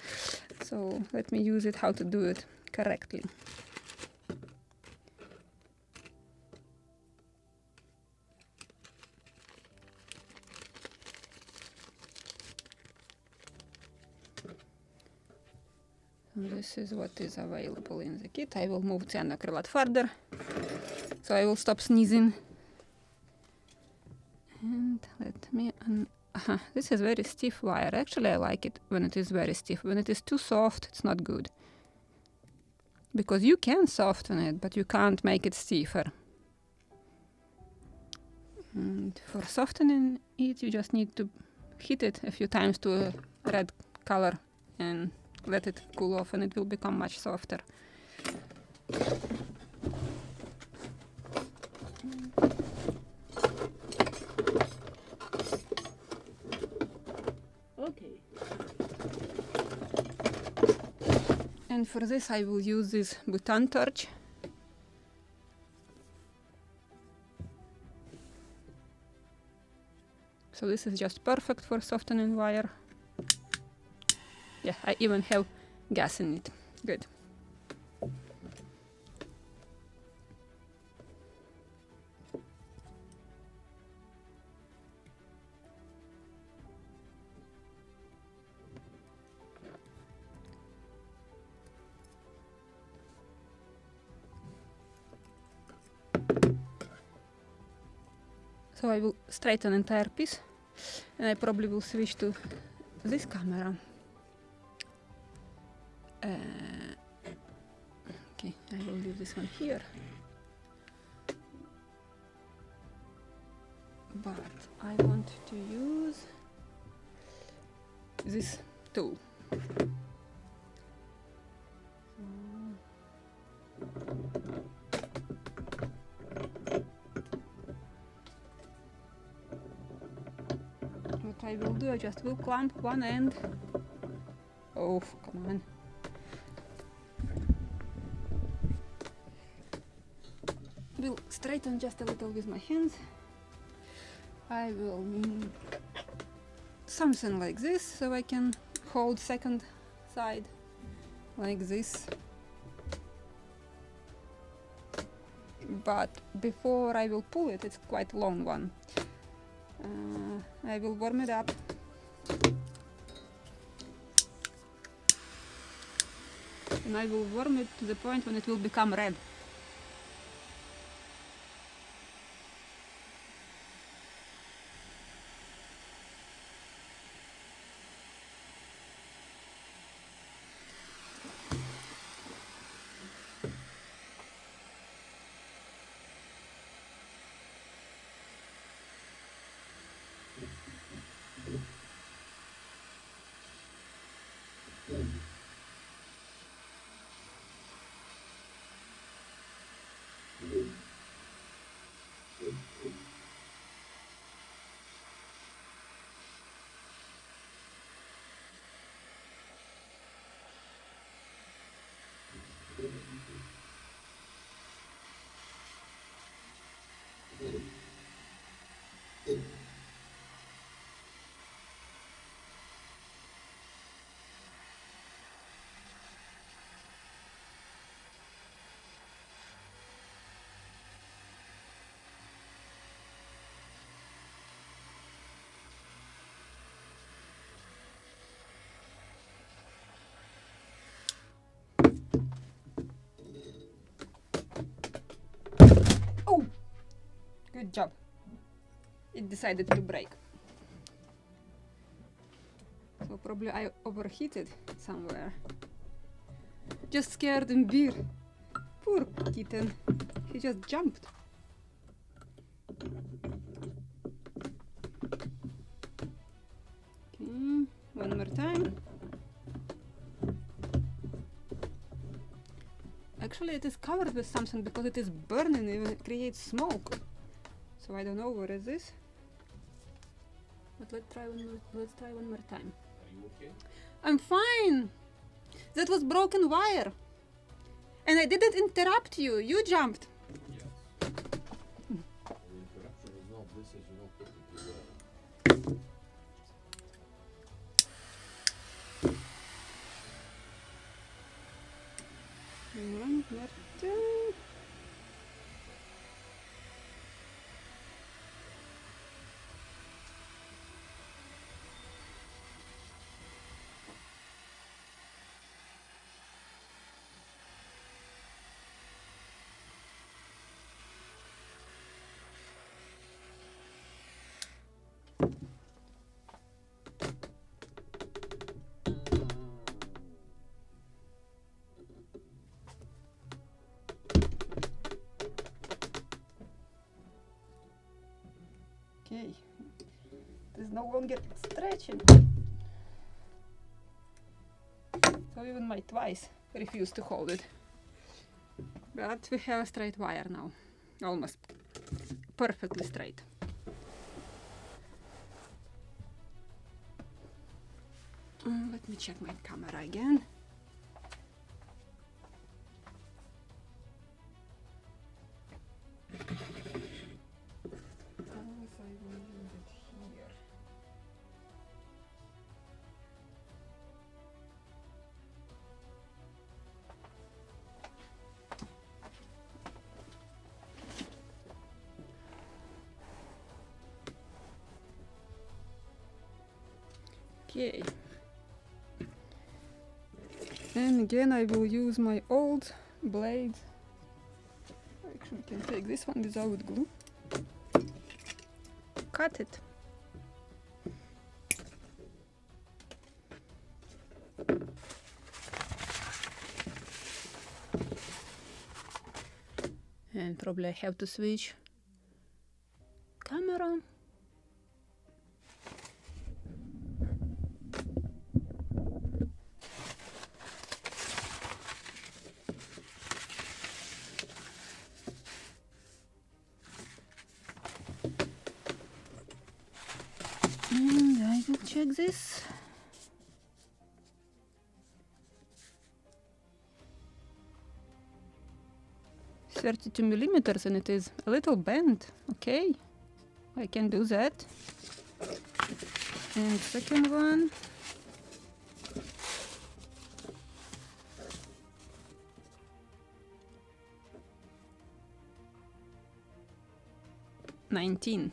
So let me use it how to do it correctly. This is what is available in the kit. I will move the acrylic a lot further, so I will stop sneezing. And let me, this is very stiff wire. Actually, I like it when it is very stiff. When it is too soft, it's not good. Because you can soften it, but you can't make it stiffer. And for softening it, you just need to heat it a few times to a red color and let it cool off, and it will become much softer. Okay. And for this I will use this butane torch. So this is just perfect for softening wire. Yeah, I even have gas in it. Good. So I will straighten entire piece, and I probably will switch to this camera. Okay, I will leave this one here. But I want to use this tool. What I will do, I just will clamp one end. Oh, come on. Will straighten just a little with my hands. I will need something like this, so I can hold second side like this. But before I will pull it, it's quite a long one. I will warm it up. And I will warm it to the point when it will become red. Oh! Good job. It decided to break. So probably I overheated somewhere. Just scared and beer. Poor kitten. He just jumped. Okay, one more time. Actually, it is covered with something because it is burning, even it creates smoke. So I don't know what is this. But let's try one more time. Are you okay? I'm fine. That was broken wire. And I didn't interrupt you. You jumped. Yes. The interruption is not this is not perfectly well. One more time. Okay, it is no longer stretching. So even my twice refused to hold it. But we have a straight wire now. Almost perfectly straight. Let me check my camera again. Okay. And again I will use my old blade. Actually can take this one without glue. Cut it. And probably I have to switch camera. And I will check this. .32 millimeters, and it is a little bent. Okay, I can do that. And second one. $19.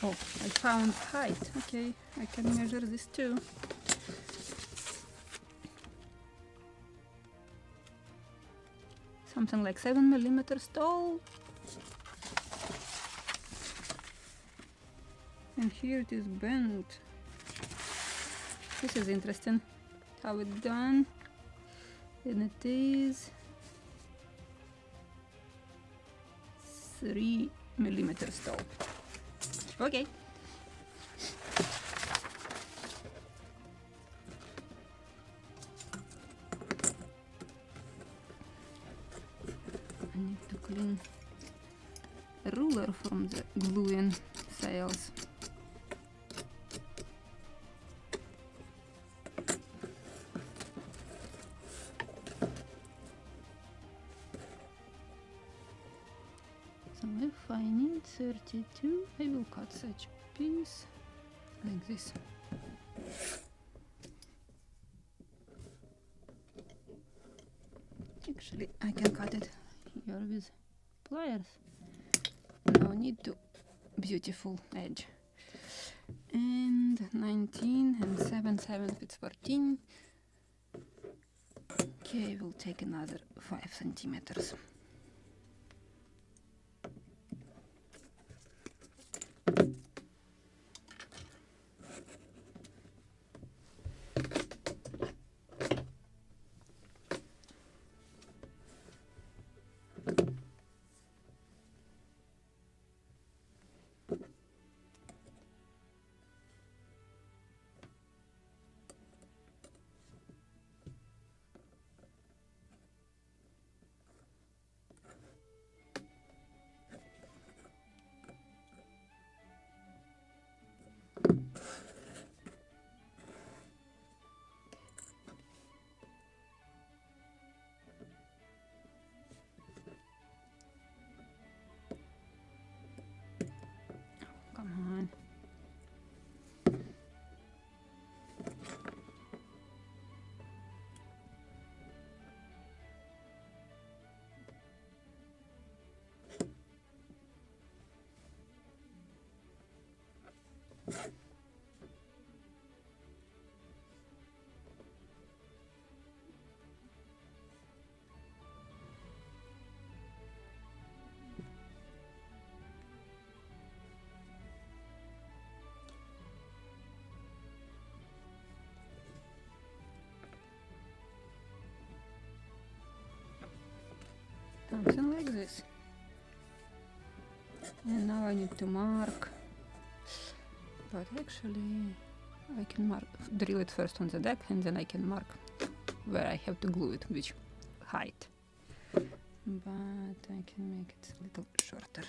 Oh, I found height. Okay, I can measure this too. Something like 7 millimeters tall. And here it is bent. This is interesting how it's done. And it is 3 millimeters tall. Okay. I need to clean a ruler from the gluing sails. 22. I will cut such a piece like this. Actually, I can cut it here with pliers. No need to beautiful edge. And 19 and 7 fits 14. Okay, we'll take another 5 centimeters. Come on. Something like this. And now I need to mark, but actually I can drill it first on the deck, and then I can mark where I have to glue it, which height. But I can make it a little shorter.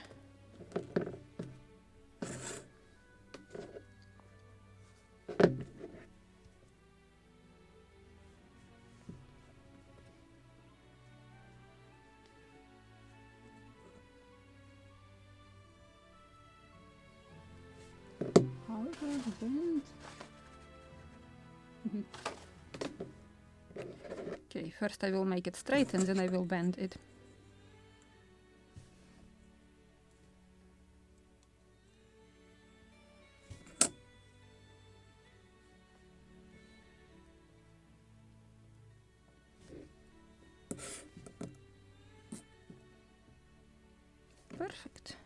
Okay, first I will make it straight and then I will bend it. Perfect.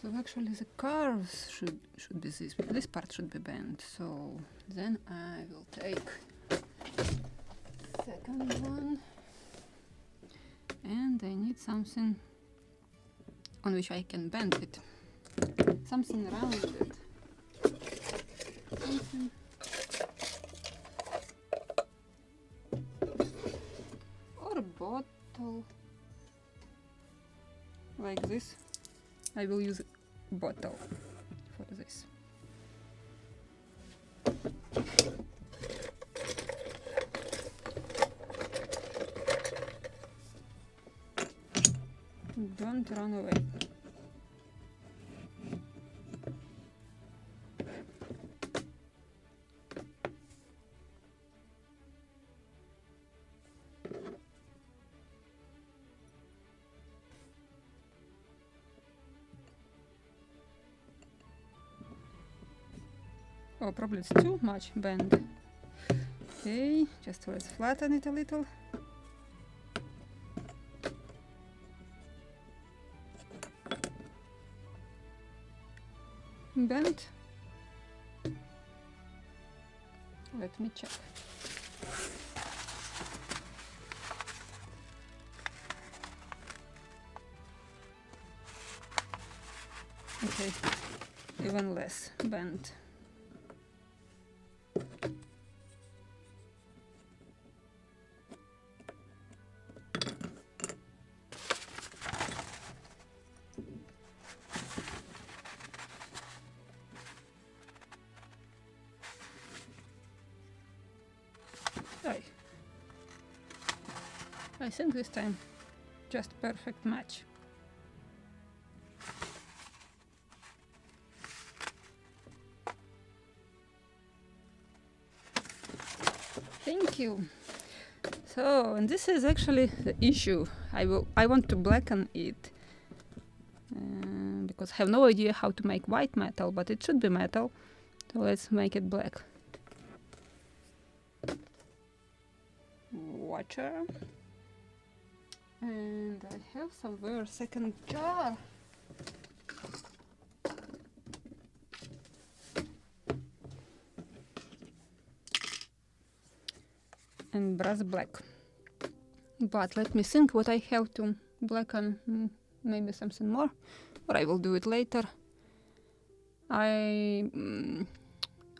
So actually the curves should be this part should be bent. So then I will take second one, and I need something on which I can bend it. Something rounded. Something or a bottle like this. I will use a bottle for this. Don't run away. Oh, probably it's too much bend. Okay, just let's flatten it a little. Bent. Let me check. Okay, even less bent. I think this time just perfect match. Thank you. So, and this is actually the issue. I want to blacken it because I have no idea how to make white metal, but it should be metal. So let's make it black. Water. And I have somewhere a second jar. And brass black. But let me think what I have to blacken. Maybe something more, or I will do it later.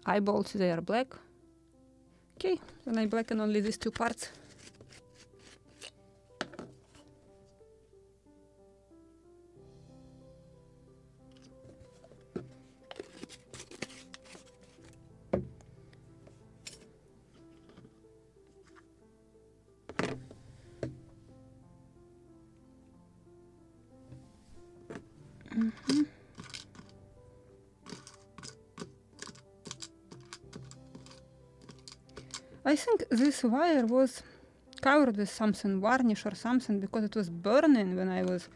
Eyeballs, they are black. Okay, then I blacken only these two parts. I think this wire was covered with something, varnish or something, because it was burning when I was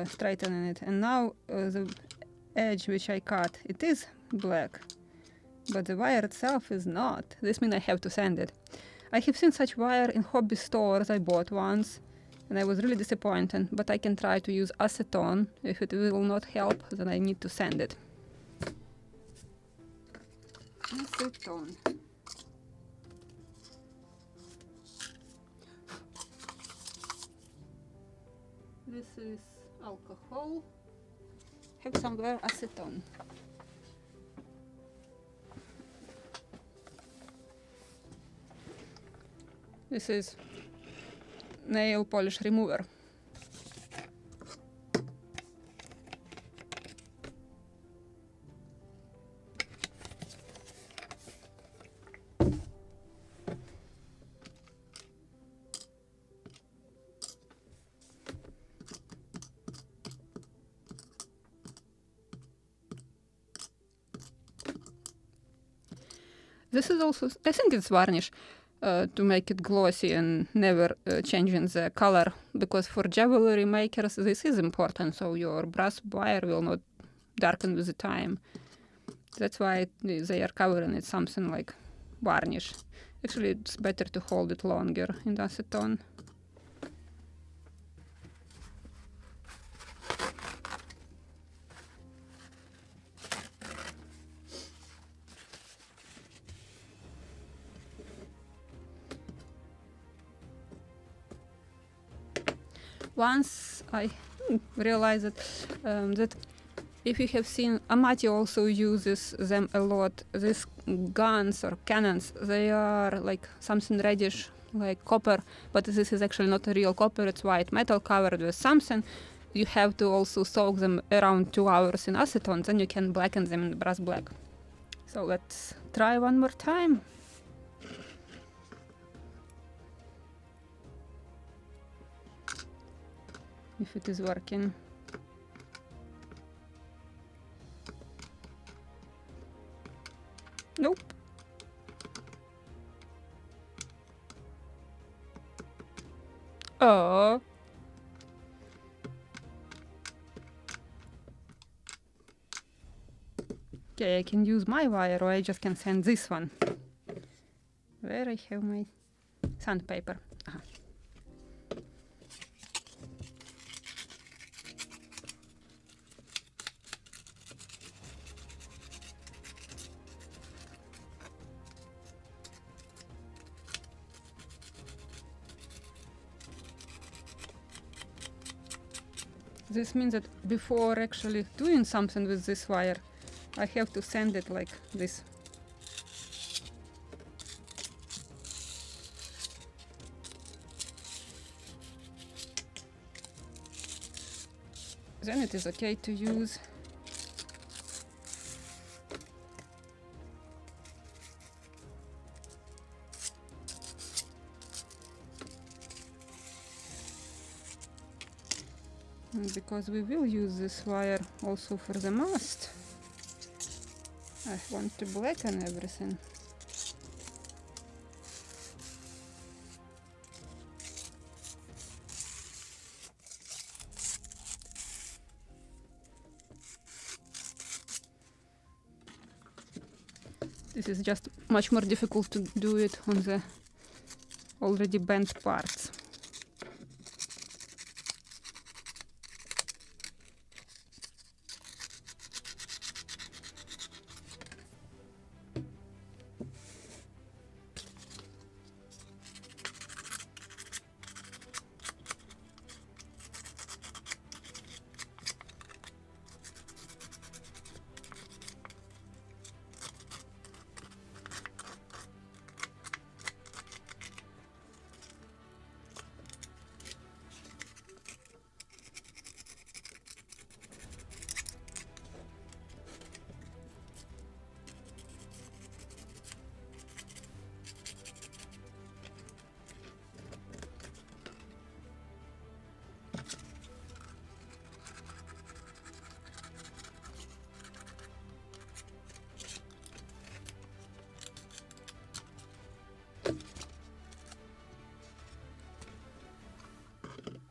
straightening it. And now the edge which I cut, it is black, but the wire itself is not. This means I have to sand it. I have seen such wire in hobby stores I bought once, and I was really disappointed, but I can try to use acetone. If it will not help, then I need to sand it. Acetone. This is alcohol. Have somewhere acetone. This is nail polish remover. This is also, I think it's varnish to make it glossy and never changing the color, because for jewelry makers this is important, so your brass wire will not darken with the time. That's why they are covering it something like varnish. Actually, it's better to hold it longer in acetone. Once I realized that if you have seen, Amati also uses them a lot. These guns or cannons, they are like something reddish, like copper, but this is actually not a real copper, it's white metal covered with something. You have to also soak them around 2 hours in acetone, then you can blacken them in brass black. So let's try one more time. If it is working. Nope. Oh. Okay, I can use my wire, or I just can sand this one. Where I have my sandpaper. Aha. this means that before actually doing something with this wire, I have to send it like this. Then it is okay to use. And because we will use this wire also for the mast, I want to blacken everything. This is just much more difficult to do it on the already bent parts.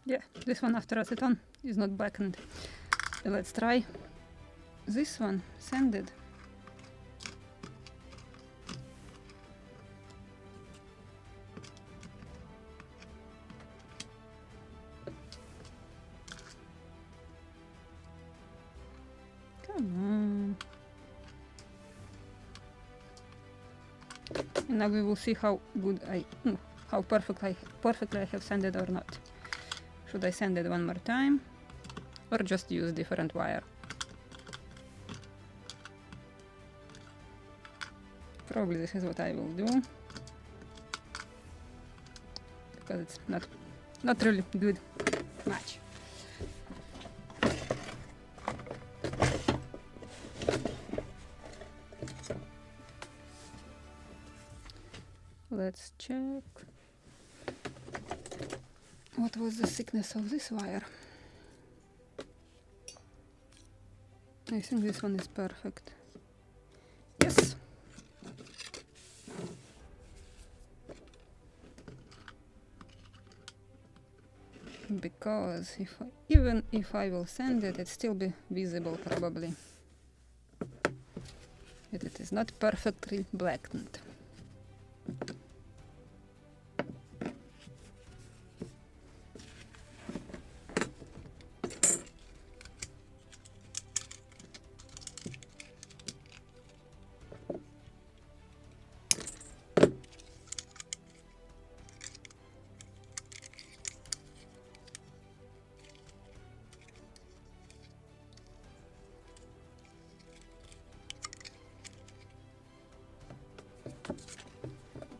Yeah, this one after acetone is not blackened. Let's try this one, sanded. Come on. And now we will see how good how perfectly I have sanded or not. Should I sand it one more time or just use different wire? Probably this is what I will do, because it's not really good match. Let's check. What was the thickness of this wire? I think this one is perfect. Yes! Because even if I will sand it, it still be visible probably. Yet it is not perfectly blackened.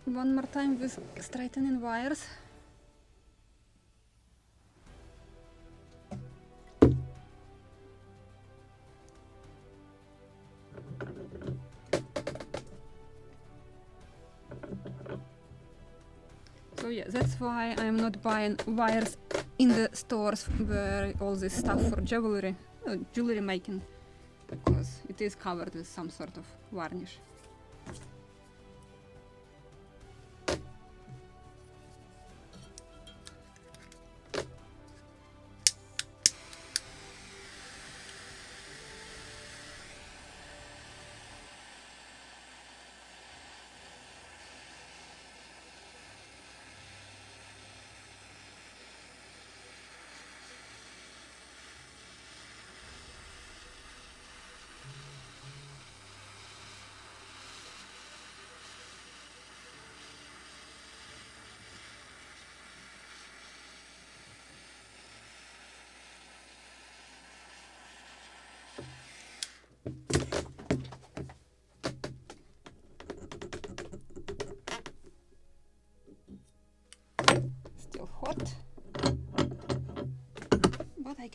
One more time with straightening wires. So yeah, that's why I'm not buying wires in the stores where all this stuff for jewelry making, because it is covered with some sort of varnish.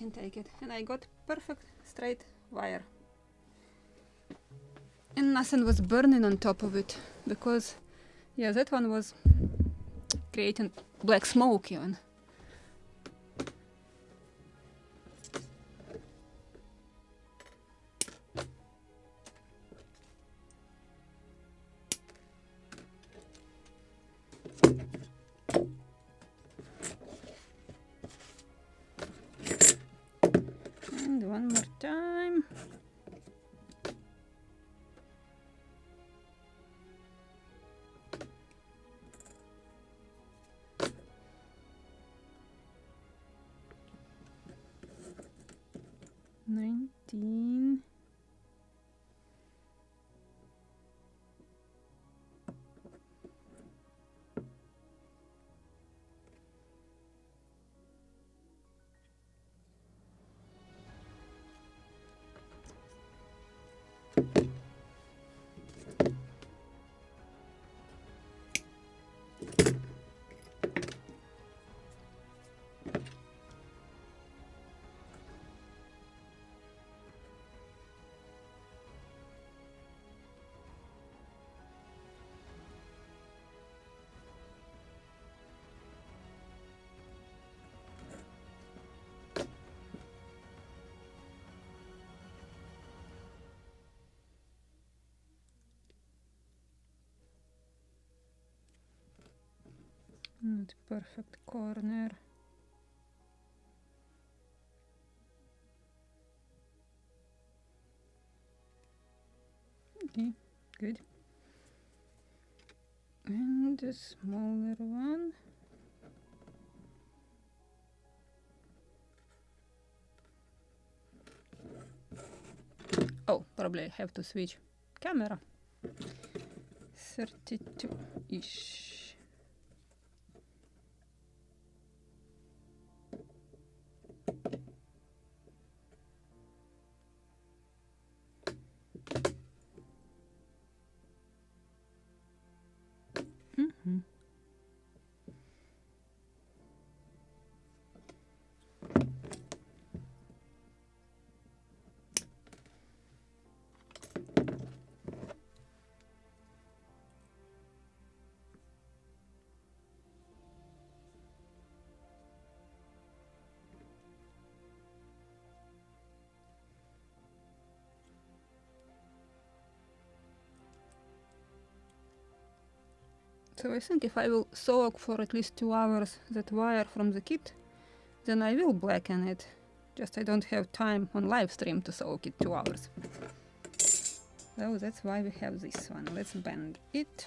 can take it. And I got perfect straight wire. And nothing was burning on top of it, because, yeah, that one was creating black smoke even. And one more time. $19. Not perfect corner. Okay, good. And the smaller one. Oh, probably I have to switch camera. 32-ish. So I think if I will soak for at least 2 hours that wire from the kit, then I will blacken it. Just I don't have time on live stream to soak it 2 hours. So that's why we have this one. Let's bend it.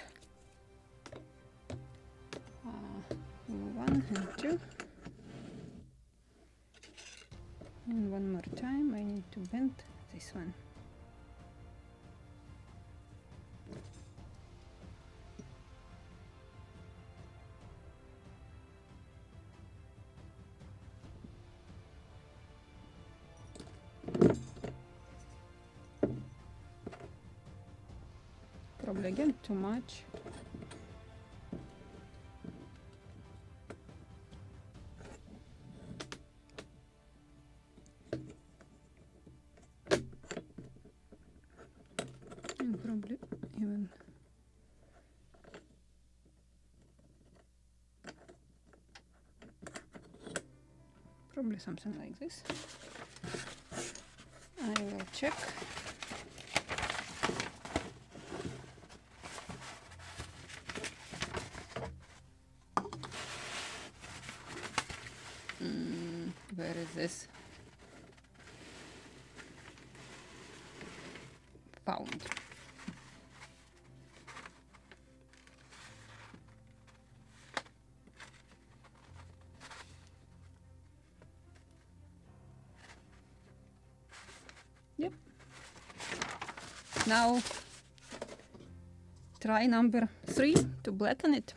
1 and 2. And one more time I need to bend this one. Probably again too much. And probably even probably something like this. I will check. Where is this? Found. Yep. Now try number 3 to blacken it.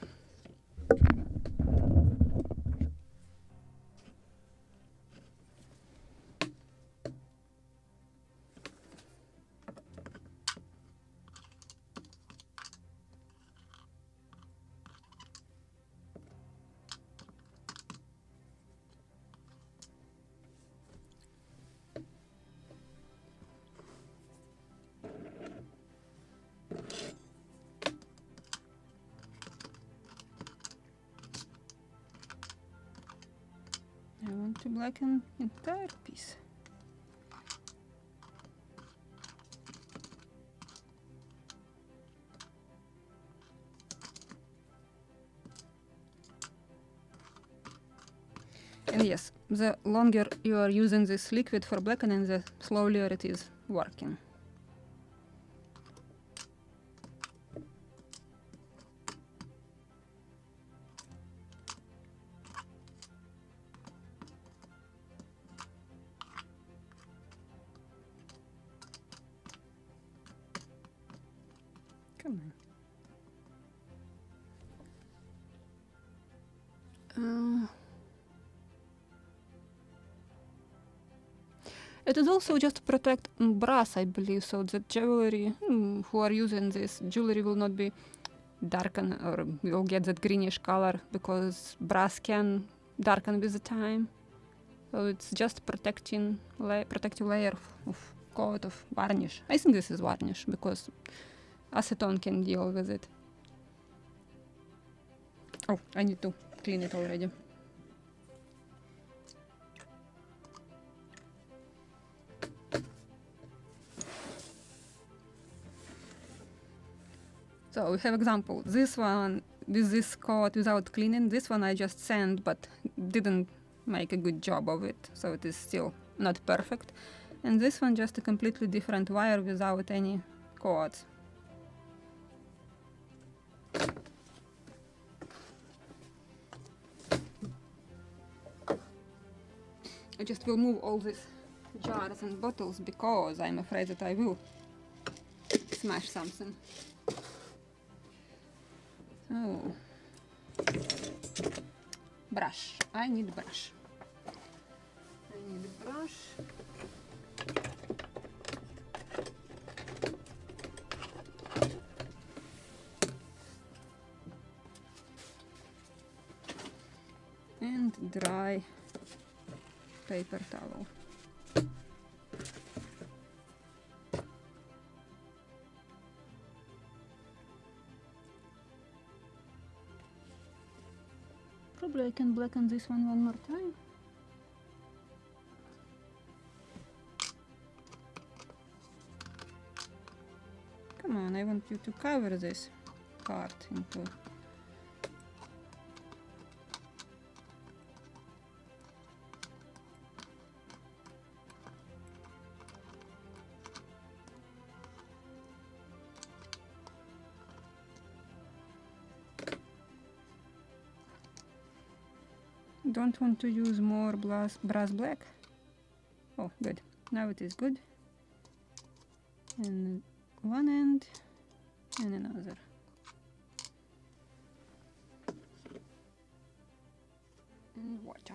blacken entire piece. And yes, the longer you are using this liquid for blackening, the slower it is working. Come on. It is also just to protect brass, I believe, so that jewelry who are using this jewelry will not be darken or will get that greenish color, because brass can darken with the time. So it's just protective layer of coat of varnish. I think this is varnish because acetone can deal with it. Oh, I need to clean it already. So we have example. This one with this coat without cleaning. This one I just sand but didn't make a good job of it, so it is still not perfect. And this one just a completely different wire without any coats. I just will move all these jars and bottles because I'm afraid that I will smash something. Oh, brush. I need brush. I need a brush. And dry paper towel. Probably I can blacken this one more time. Come on, I want you to cover this part into. Don't want to use more brass black. Oh, good. Now it is good. And one end and another. And water.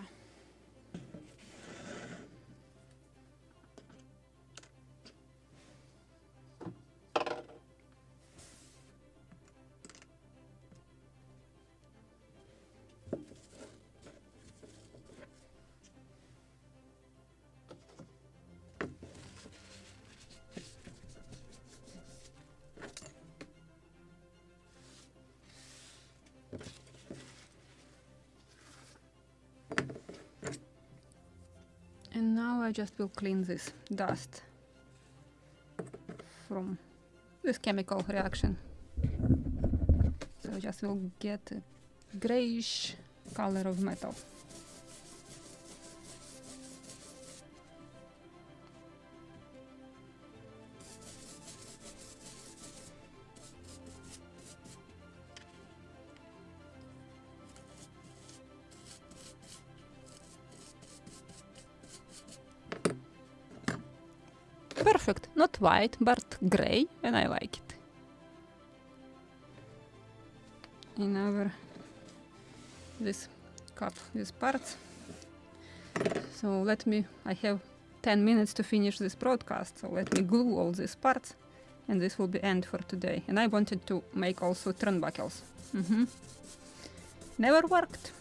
And now I just will clean this dust from this chemical reaction. So I just will get a grayish color of metal. Perfect, not white, but gray, and I like it. In our this cup, these parts. So I have 10 minutes to finish this broadcast, so let me glue all these parts, and this will be end for today. And I wanted to make also turnbuckles. Never worked.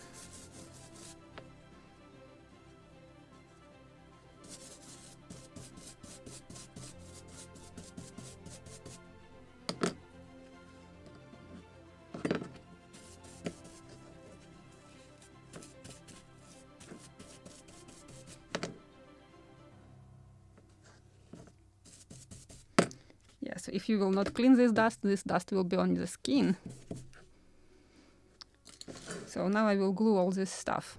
because if you will not clean this dust will be on the skin. So now I will glue all this stuff.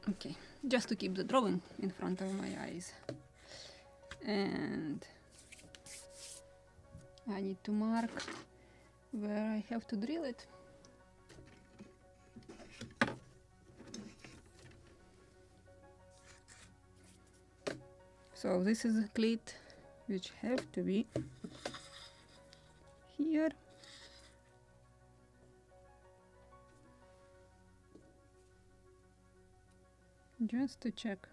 Okay, just to keep the drawing in front of my eyes. And I need to mark where I have to drill it. So this is a cleat which have to be here. Just to check.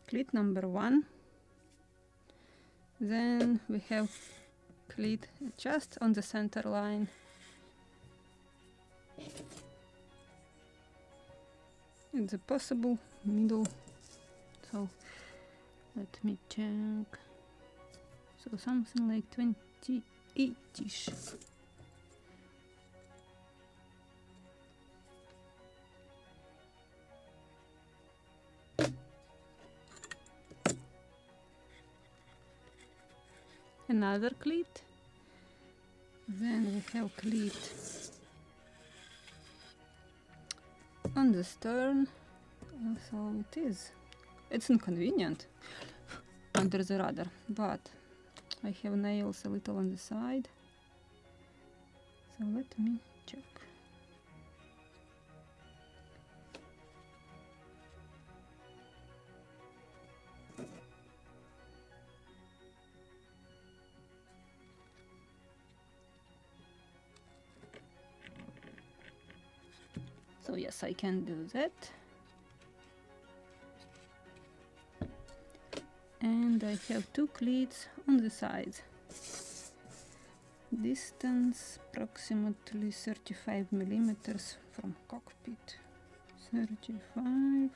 Cleat number 1. Then we have cleat just on the center line. It's a possible middle. So let me check. So something like 28-ish. Another cleat. Then we have cleat on the stern. So it's inconvenient under the rudder, but I have nails a little on the side. So let me check. So yes, I can do that. And I have 2 cleats on the sides. Distance approximately 35 millimeters from cockpit. 35.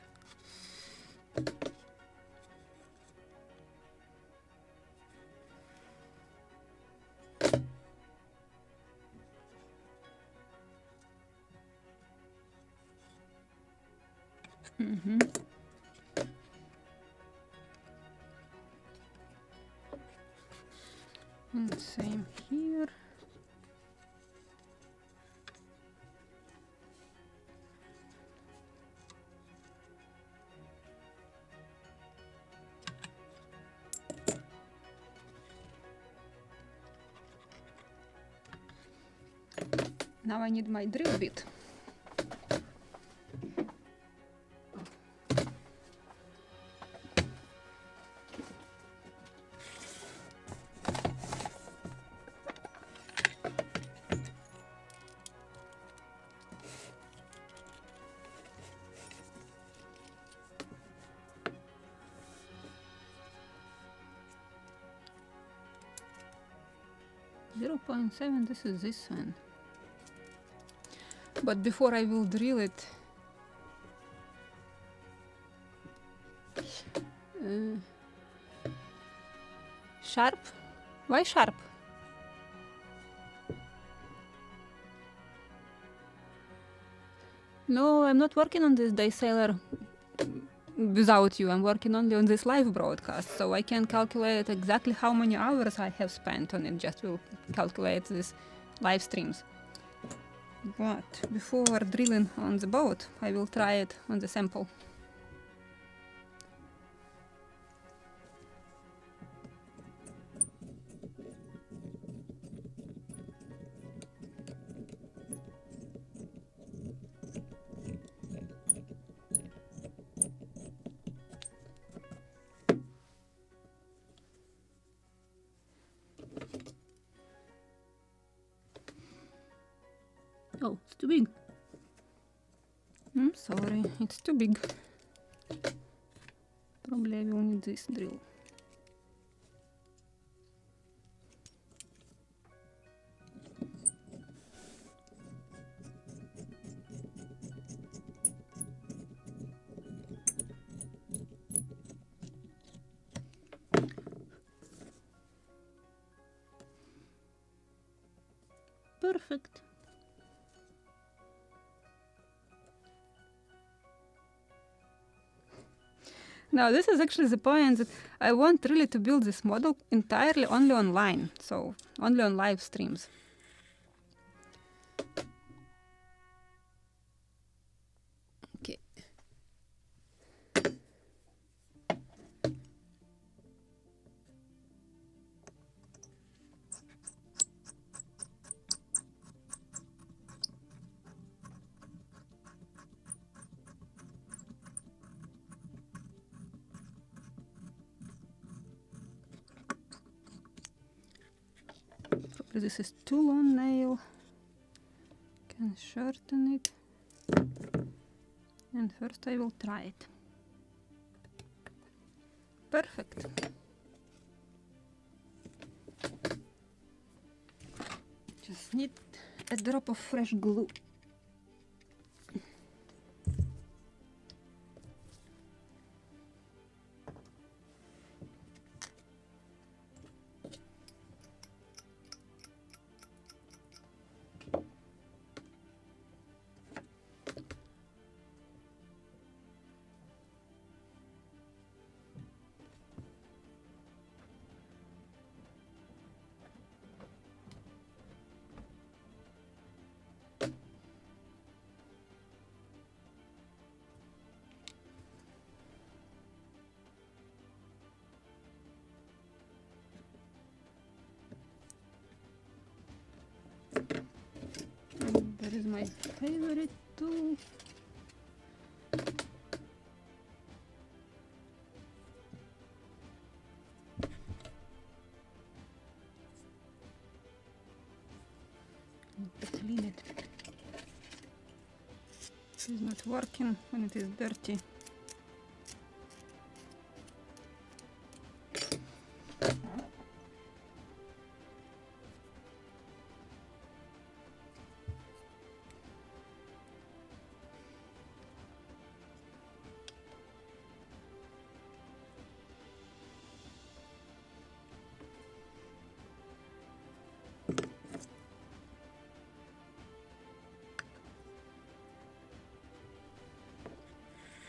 And same here. Now I need my drill bit. .7, this is this one. But before I will drill it, Sharp? Why sharp? No, I'm not working on this DYSAILER without you. I'm working only on this live broadcast, so I can calculate exactly how many hours I have spent on it. Just will calculate these live streams. But before drilling on the boat, I will try it on the sample. Oh, it's too big. I'm sorry, it's too big. Probably I will need this drill. Perfect. Now this is actually the point that I want really to build this model entirely only online, so only on live streams. Okay. This is too long nail. Can shorten it. And first I will try it. Perfect. Just need a drop of fresh glue. That is my favorite tool. Clean it. It is not working when it is dirty.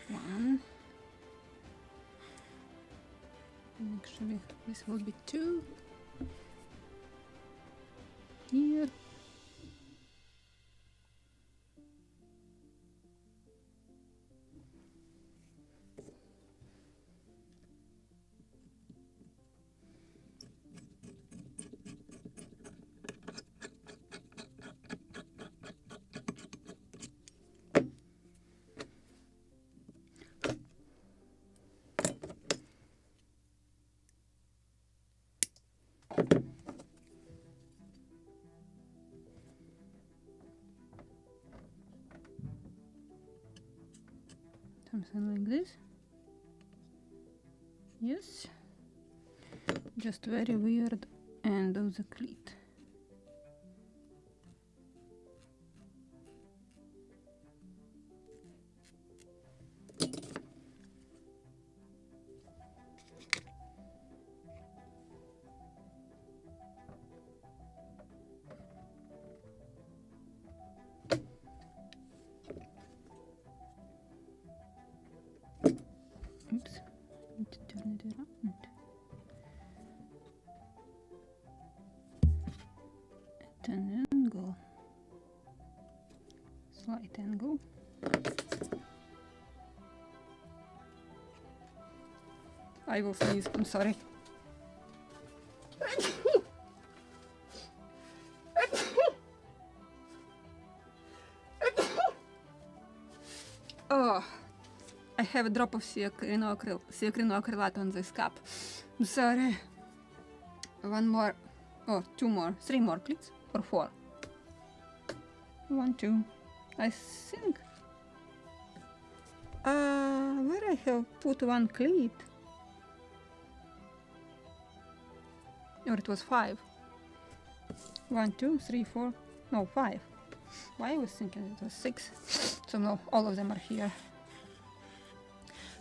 One. And actually, this will be two. Here. Something like this. Yes. Just very weird end of the cleat. slight angle. I will sneeze, I'm sorry. Oh, I have a drop of cyanoacrylate on this cup. I'm sorry. One more. Oh, two more. Three more cleats? Or four? 1, 2. I think. Where I have put one cleat? Or it was 5. 1, 2, 3, 4. No, 5. Why I was thinking it was 6. So no, all of them are here.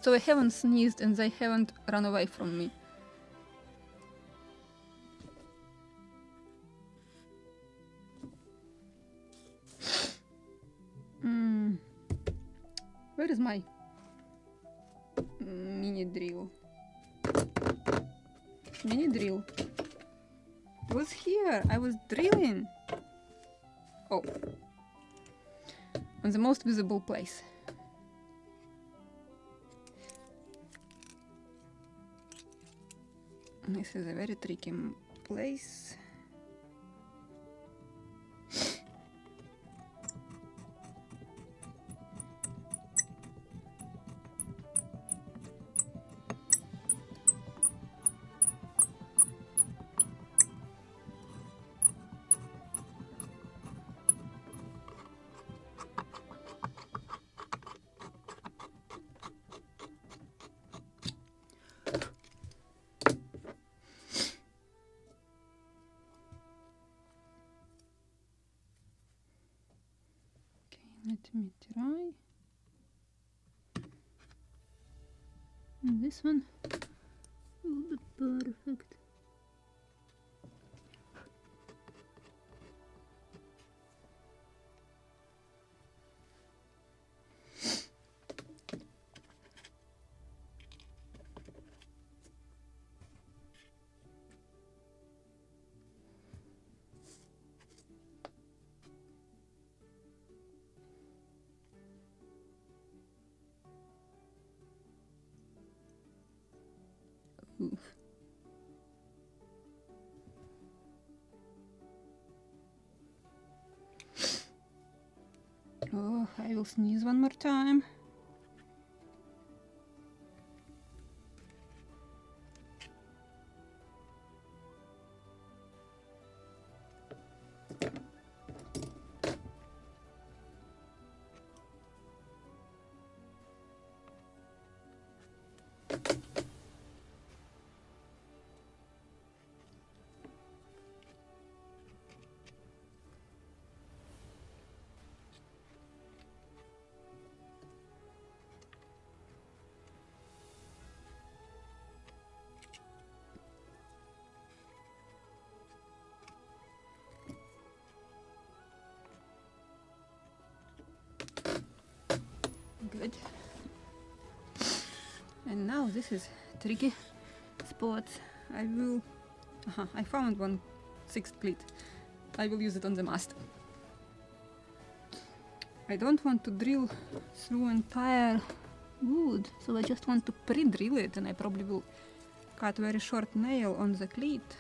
So I haven't sneezed and they haven't run away from me. Where is my mini drill? Mini drill. It was here. I was drilling. Oh. On the most visible place. This is a very tricky place. Let me try. And this one will be perfect. Oof. Oh, I will sneeze one more time. Good. And now this is tricky spot. I will. I found one 6th pleat. I will use it on the mast. I don't want to drill through entire wood, so I just want to pre-drill it, and I probably will cut very short nail on the cleat.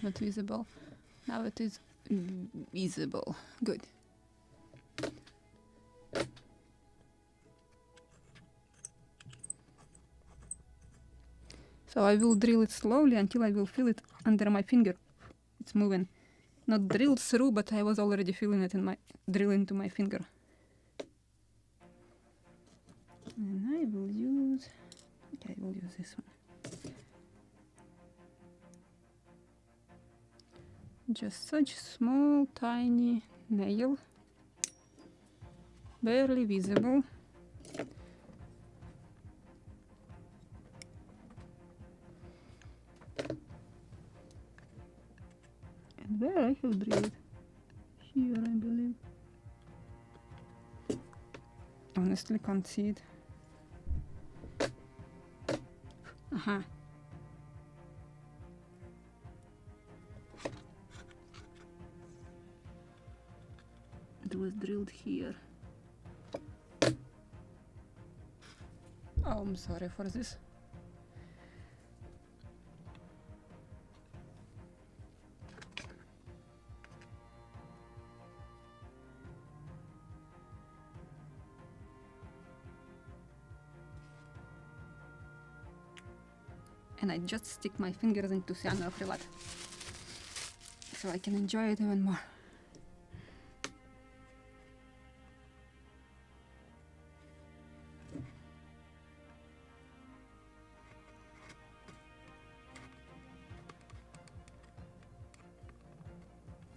Not visible. Now it is visible. Good. So I will drill it slowly until I will feel it under my finger. It's moving. Not drilled through, but I was already feeling it in my drill into my finger. And I will use this one. Just such small, tiny nail, barely visible. And where I have drilled? Here, I believe. Honestly, can't see it. Uh-huh. It was drilled here. Oh, I'm sorry for this. And I just stick my fingers into cyanoacrylate so I can enjoy it even more.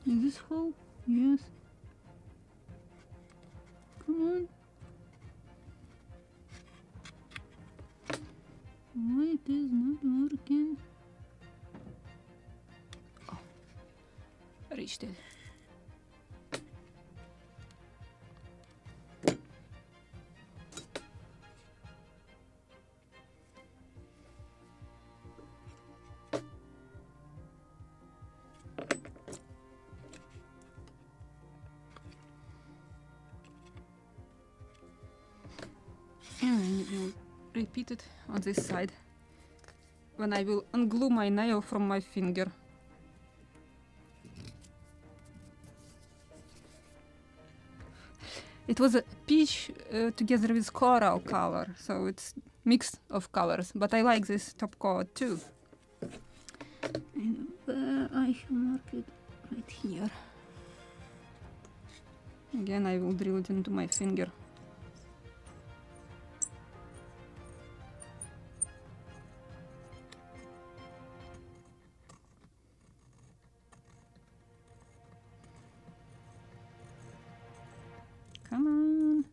Is this hole? Yes. Come on. Why it is not working? Oh, reached it. And we'll repeat it on this side when I will unglue my nail from my finger. It was a peach together with coral color, so it's mix of colors, but I like this top coat too. And where I have marked it right here. Again, I will drill it into my finger. Come on.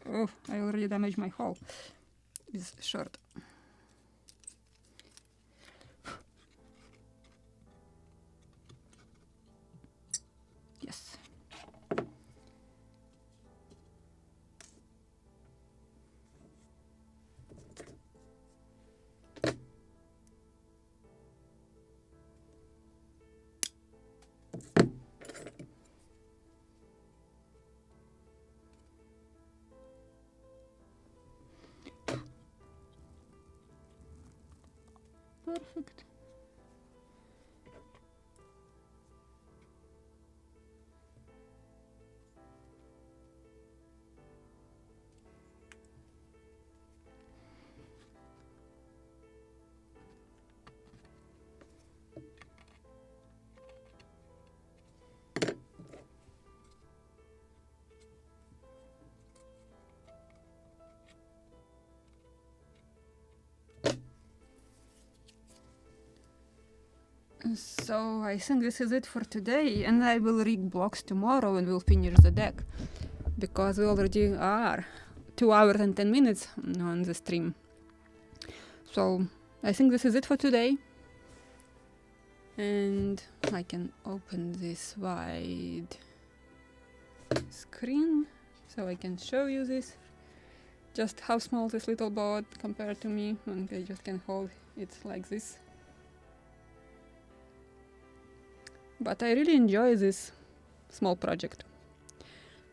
Oh, I already damaged my hole. It's short. Yes. Perfect. So I think this is it for today, and I will rig blocks tomorrow and we'll finish the deck, because we already are 2 hours and 10 minutes on the stream. So I think this is it for today, and I can open this wide screen so I can show you this, just how small this little board compared to me, and I just can hold it like this. But I really enjoy this small project.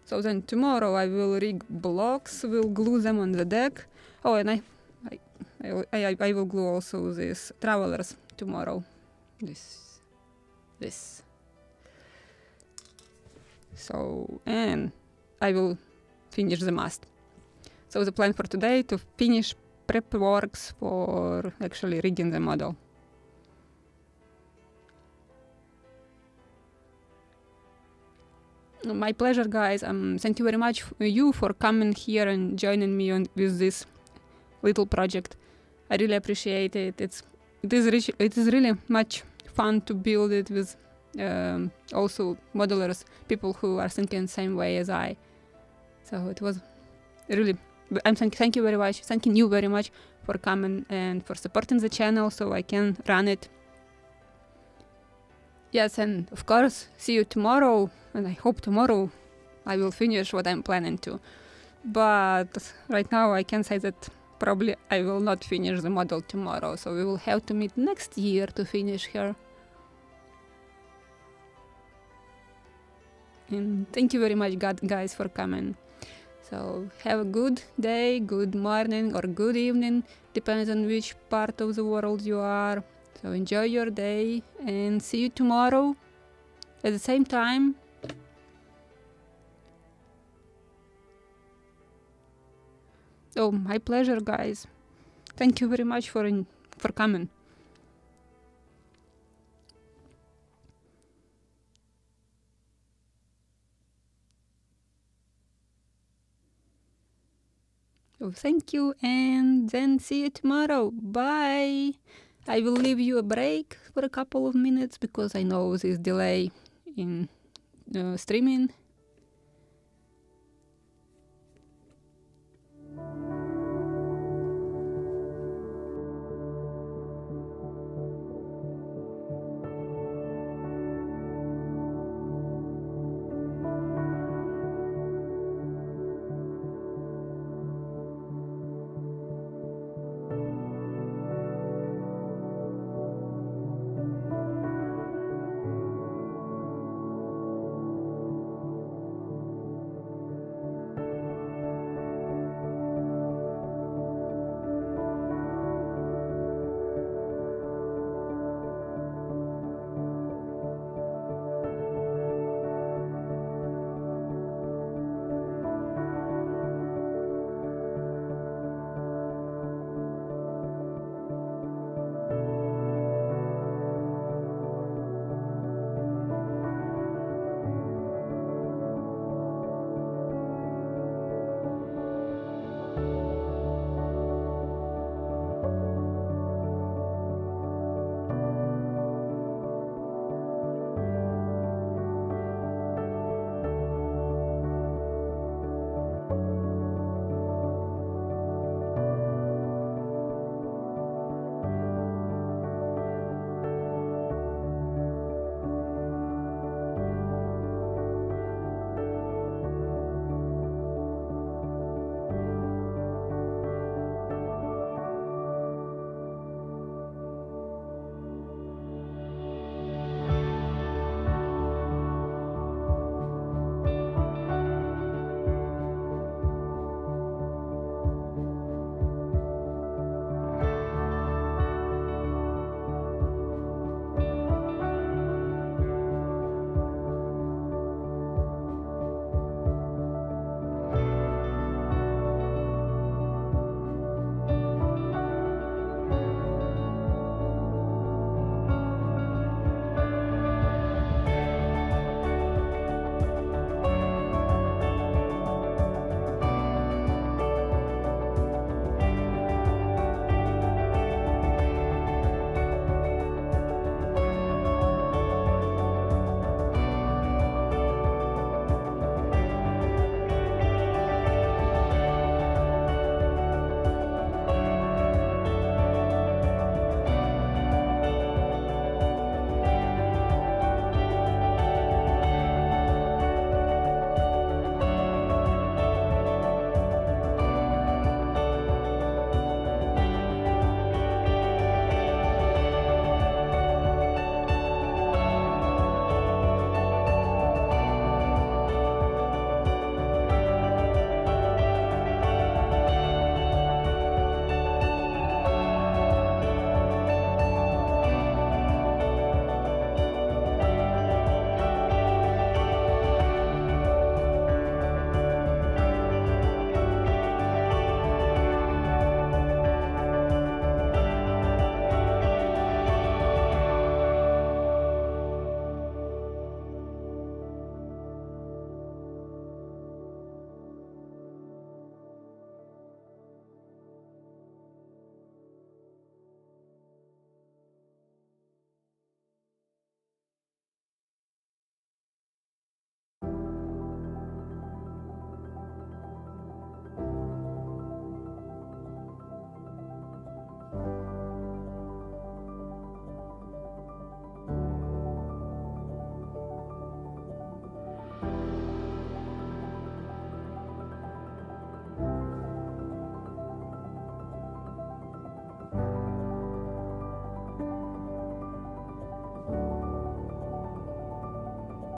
So then tomorrow I will rig blocks, will glue them on the deck. Oh, and I will glue also these travelers tomorrow. This. So, and I will finish the MAST. So the plan for today to finish prep works for actually rigging the model. My pleasure, guys. Thank you very much you for coming here and joining me with this little project. I really appreciate it. It is really much fun to build it with also modelers, people who are thinking the same way as I. So it was really. Thank you very much. Thanking you very much for coming and for supporting the channel so I can run it. Yes, and of course, see you tomorrow, and I hope tomorrow I will finish what I'm planning to. But right now I can say that probably I will not finish the model tomorrow, so we will have to meet next year to finish her. And thank you very much, guys, for coming. So have a good day, good morning, or good evening, depends on which part of the world you are. So enjoy your day and see you tomorrow at the same time. Oh, my pleasure, guys. Thank you very much for coming. So thank you, and then see you tomorrow. Bye. I will leave you a break for a couple of minutes because I know this delay in streaming.